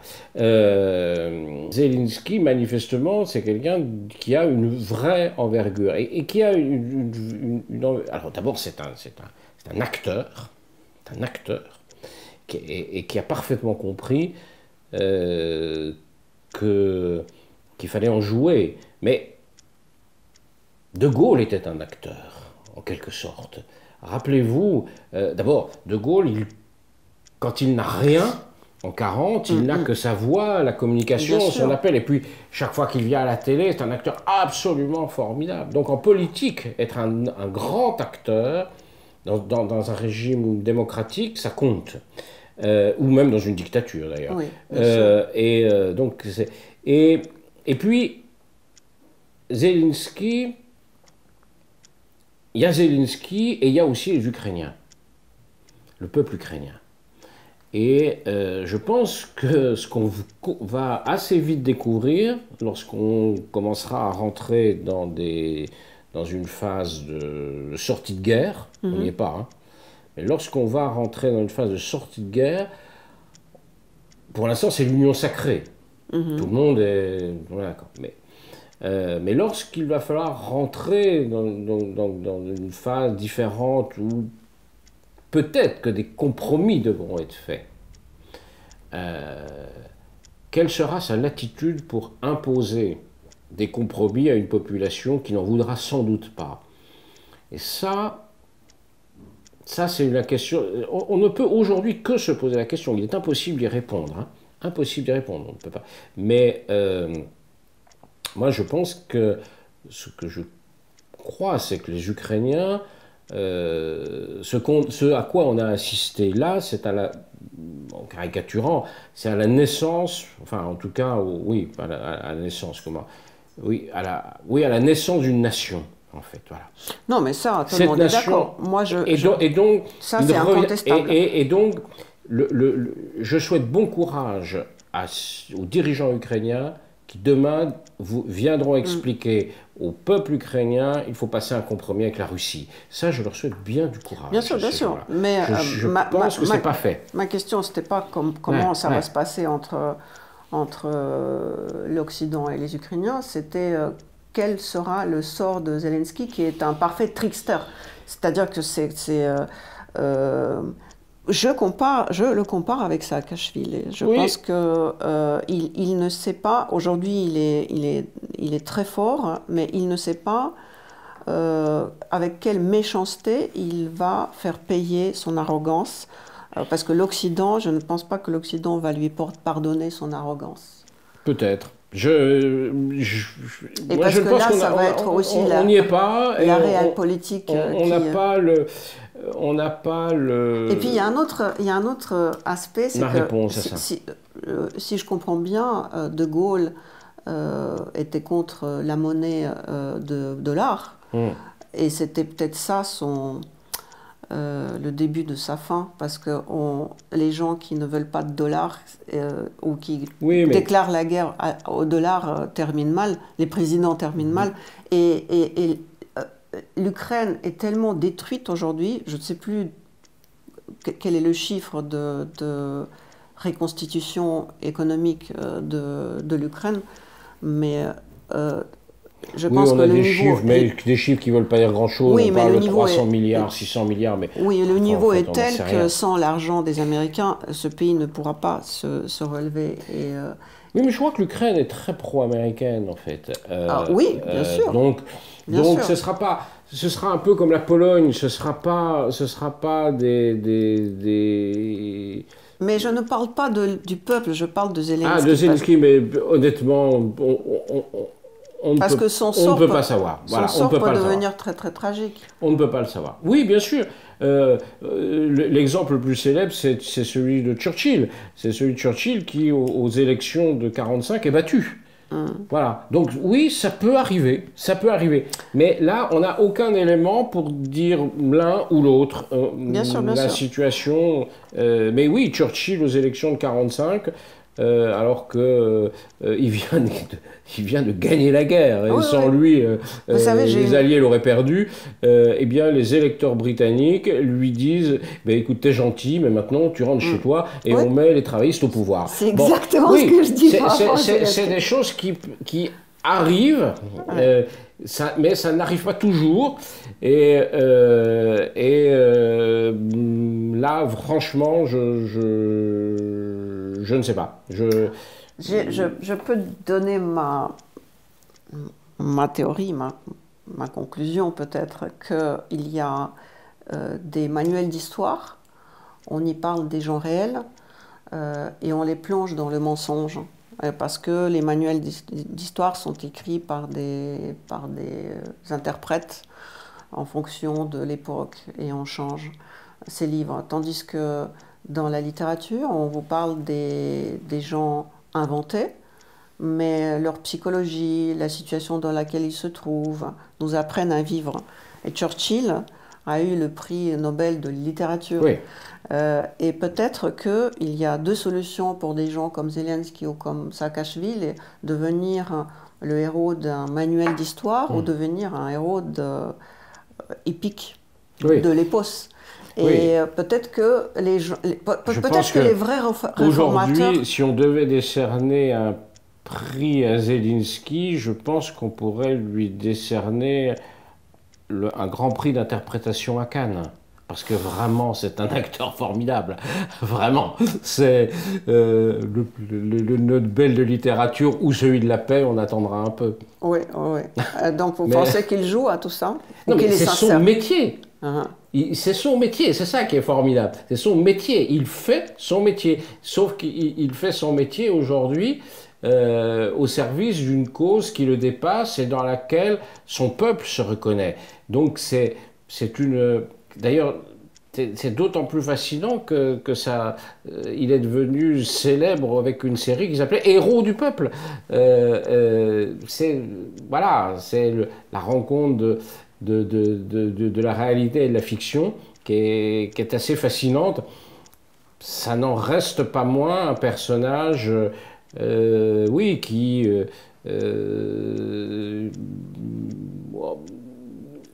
Zelensky, manifestement, c'est quelqu'un qui a une vraie envergure et qui a alors d'abord, c'est un acteur, qui a parfaitement compris qu'il fallait en jouer. Mais De Gaulle était un acteur, en quelque sorte. Rappelez-vous, d'abord, De Gaulle, quand il n'a rien, en 40, il n'a que sa voix, la communication, son appel. Et puis, chaque fois qu'il vient à la télé, c'est un acteur absolument formidable. Donc, en politique, être un grand acteur, dans un régime démocratique, ça compte. Ou même dans une dictature d'ailleurs. Oui, bien sûr. Et puis, Zelensky, il y a Zelensky et il y a aussi les Ukrainiens, le peuple ukrainien. Et je pense que ce qu'on va assez vite découvrir, lorsqu'on commencera à rentrer dans une phase de sortie de guerre, on n'y est pas, hein, mais lorsqu'on va rentrer dans une phase de sortie de guerre, pour l'instant c'est l'union sacrée. Tout le monde est... Voilà, d'accord. Mais lorsqu'il va falloir rentrer dans une phase différente où peut-être que des compromis devront être faits, quelle sera sa latitude pour imposer des compromis à une population qui n'en voudra sans doute pas? Et ça c'est la question. On ne peut aujourd'hui que se poser la question. Il est impossible d'y répondre. Hein. Impossible d'y répondre. On ne peut pas. Mais moi, je pense que ce que je crois, c'est que les Ukrainiens, ce à quoi on a assisté là, c'est en caricaturant, c'est à la naissance, enfin en tout cas, oui, à la naissance, comment? Oui, à la naissance d'une nation. En fait, voilà. Non, mais ça, tout le monde est d'accord. Moi, donc, ça, c'est incontestable. Et donc, je souhaite bon courage aux dirigeants ukrainiens qui demain viendront expliquer au peuple ukrainien il faut passer un compromis avec la Russie. Ça, je leur souhaite bien du courage. Bien sûr, bien sûr. Mais je pense que ce n'est pas fait. Ma question, ce n'était pas comment ça va se passer entre l'Occident et les Ukrainiens, c'était quel sera le sort de Zelensky, qui est un parfait trickster. C'est-à-dire que je le compare avec Saakashvili. Je pense qu'il ne sait pas, aujourd'hui il est très fort, mais il ne sait pas avec quelle méchanceté il va faire payer son arrogance, parce que l'Occident, je ne pense pas que l'Occident va lui pardonner son arrogance. Peut-être. Et parce que là, ça va être aussi on n'y est pas. La réelle politique. On n'a pas le... On n'a pas le... Et puis il y a un autre aspect, c'est que réponse à ça. Si je comprends bien, De Gaulle était contre la monnaie de dollar, et c'était peut-être ça le début de sa fin, parce que les gens qui ne veulent pas de dollars ou qui déclarent la guerre au dollar terminent mal, les présidents terminent mal, et l'Ukraine est tellement détruite aujourd'hui, je ne sais plus quel est le chiffre de reconstitution économique de l'Ukraine, mais je pense que des chiffres, mais des chiffres qui ne veulent pas dire grand-chose. Oui, on parle de 300 milliards, 600 milliards. Mais oui, le niveau est tel que sans l'argent des Américains, ce pays ne pourra pas se relever. Oui, mais je crois que l'Ukraine est très pro-américaine, en fait. Oui, bien sûr. Donc ce sera un peu comme la Pologne, ce sera pas des... Mais je ne parle pas du peuple, je parle de Zelensky. Ah, de Zelensky, mais honnêtement, on ne peut pas savoir. Son sort peut devenir très très tragique. On ne peut pas le savoir. Oui, bien sûr. L'exemple le plus célèbre, c'est celui de Churchill. C'est celui de Churchill qui, aux élections de 1945, est battu. Voilà. Donc oui, ça peut arriver. Mais là, on n'a aucun élément pour dire l'un ou l'autre. Bien sûr. Situation. Mais oui, Churchill aux élections de 1945. Alors que il vient de gagner la guerre et sans lui les Alliés l'auraient perdu. Eh bien les électeurs britanniques lui disent écoute, t'es gentil, mais maintenant tu rentres chez toi et on met les travaillistes au pouvoir. C'est exactement ce que je dis. C'est des choses qui arrivent, mais ça n'arrive pas toujours. Et là, franchement, je ne sais pas. Je peux donner ma théorie, ma conclusion peut-être, qu'il y a des manuels d'histoire, on y parle des gens réels, et on les plonge dans le mensonge. Parce que les manuels d'histoire sont écrits par des interprètes en fonction de l'époque et on change ses livres. Tandis que dans la littérature, on vous parle des gens inventés, mais leur psychologie, la situation dans laquelle ils se trouvent, nous apprennent à vivre. Et Churchill a eu le prix Nobel de littérature. Oui. Et peut-être qu'il y a deux solutions pour des gens comme Zelensky ou comme Saakashvili, devenir le héros d'un manuel d'histoire ou devenir un héros épique de l'épos. Et peut-être que les vrais réformateurs... Aujourd'hui, si on devait décerner un prix à Zelensky, je pense qu'on pourrait lui décerner un grand prix d'interprétation à Cannes. Parce que vraiment, c'est un acteur formidable. Vraiment. C'est le Nobel de littérature ou celui de la paix, on attendra un peu. Oui. Donc vous pensez qu'il joue à tout ça? Non, mais c'est son métier. C'est son métier, c'est ça qui est formidable. C'est son métier. Il fait son métier. Sauf qu'il fait son métier aujourd'hui au service d'une cause qui le dépasse et dans laquelle son peuple se reconnaît. Donc c'est une... D'ailleurs, c'est d'autant plus fascinant que ça, il est devenu célèbre avec une série qui s'appelait Héros du peuple. C'est la rencontre de la réalité et de la fiction qui est assez fascinante. Ça n'en reste pas moins un personnage, qui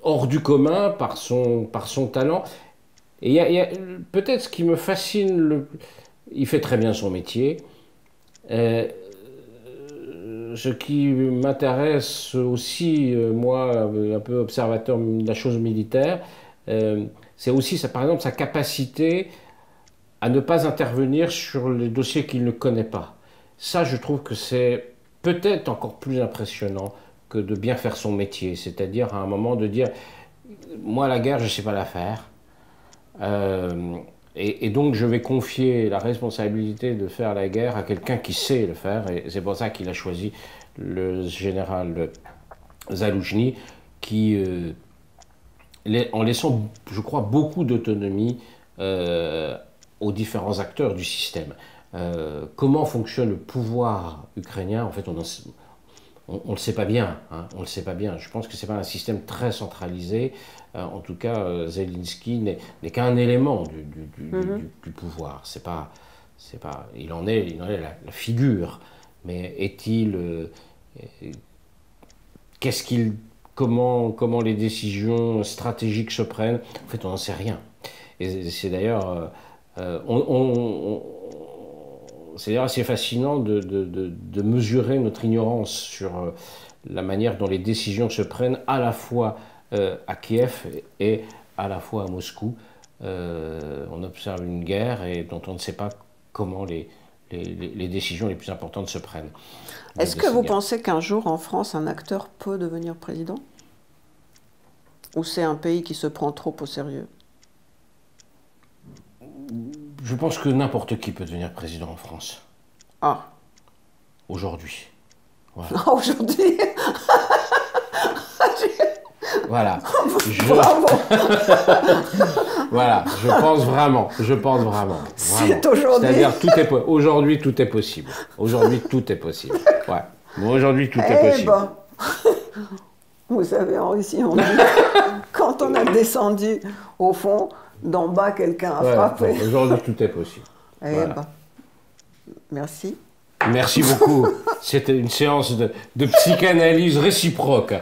hors du commun par son talent. Et il y a peut-être ce qui me fascine, il fait très bien son métier. Ce qui m'intéresse aussi, moi, un peu observateur de la chose militaire, c'est aussi, par exemple, sa capacité à ne pas intervenir sur les dossiers qu'il ne connaît pas. Ça, je trouve que c'est peut-être encore plus impressionnant que de bien faire son métier, c'est-à-dire à un moment de dire « moi la guerre je ne sais pas la faire et donc je vais confier la responsabilité de faire la guerre à quelqu'un qui sait le faire » et c'est pour ça qu'il a choisi le général Zaloujny qui, en laissant je crois beaucoup d'autonomie aux différents acteurs du système. Comment fonctionne le pouvoir ukrainien, en fait on ne le sait pas bien, hein, on le sait pas bien. Je pense que c'est pas un système très centralisé. En tout cas, Zelensky n'est qu'un élément du pouvoir. C'est pas, il en est la figure. Mais est-il, comment les décisions stratégiques se prennent? En fait, on n'en sait rien. Et c'est d'ailleurs, c'est d'ailleurs assez fascinant de mesurer notre ignorance sur la manière dont les décisions se prennent à la fois à Kiev et à la fois à Moscou. On observe une guerre et dont on ne sait pas comment les décisions les plus importantes se prennent. Est-ce que vous pensez qu'un jour en France un acteur peut devenir président? Ou c'est un pays qui se prend trop au sérieux? Je pense que n'importe qui peut devenir président en France. Ah. Aujourd'hui. Voilà. Ah, aujourd'hui. Voilà. Bravo. Voilà, je pense vraiment. C'est aujourd'hui. C'est-à-dire aujourd'hui tout est possible. Aujourd'hui tout est possible. Ouais. Bon, aujourd'hui tout est possible. Vous savez, en Russie, on dit quand on a descendu au fond, d'en bas, quelqu'un a frappé. Bon, aujourd'hui, tout est possible. Voilà. Merci. Merci beaucoup. C'était une séance de psychanalyse réciproque.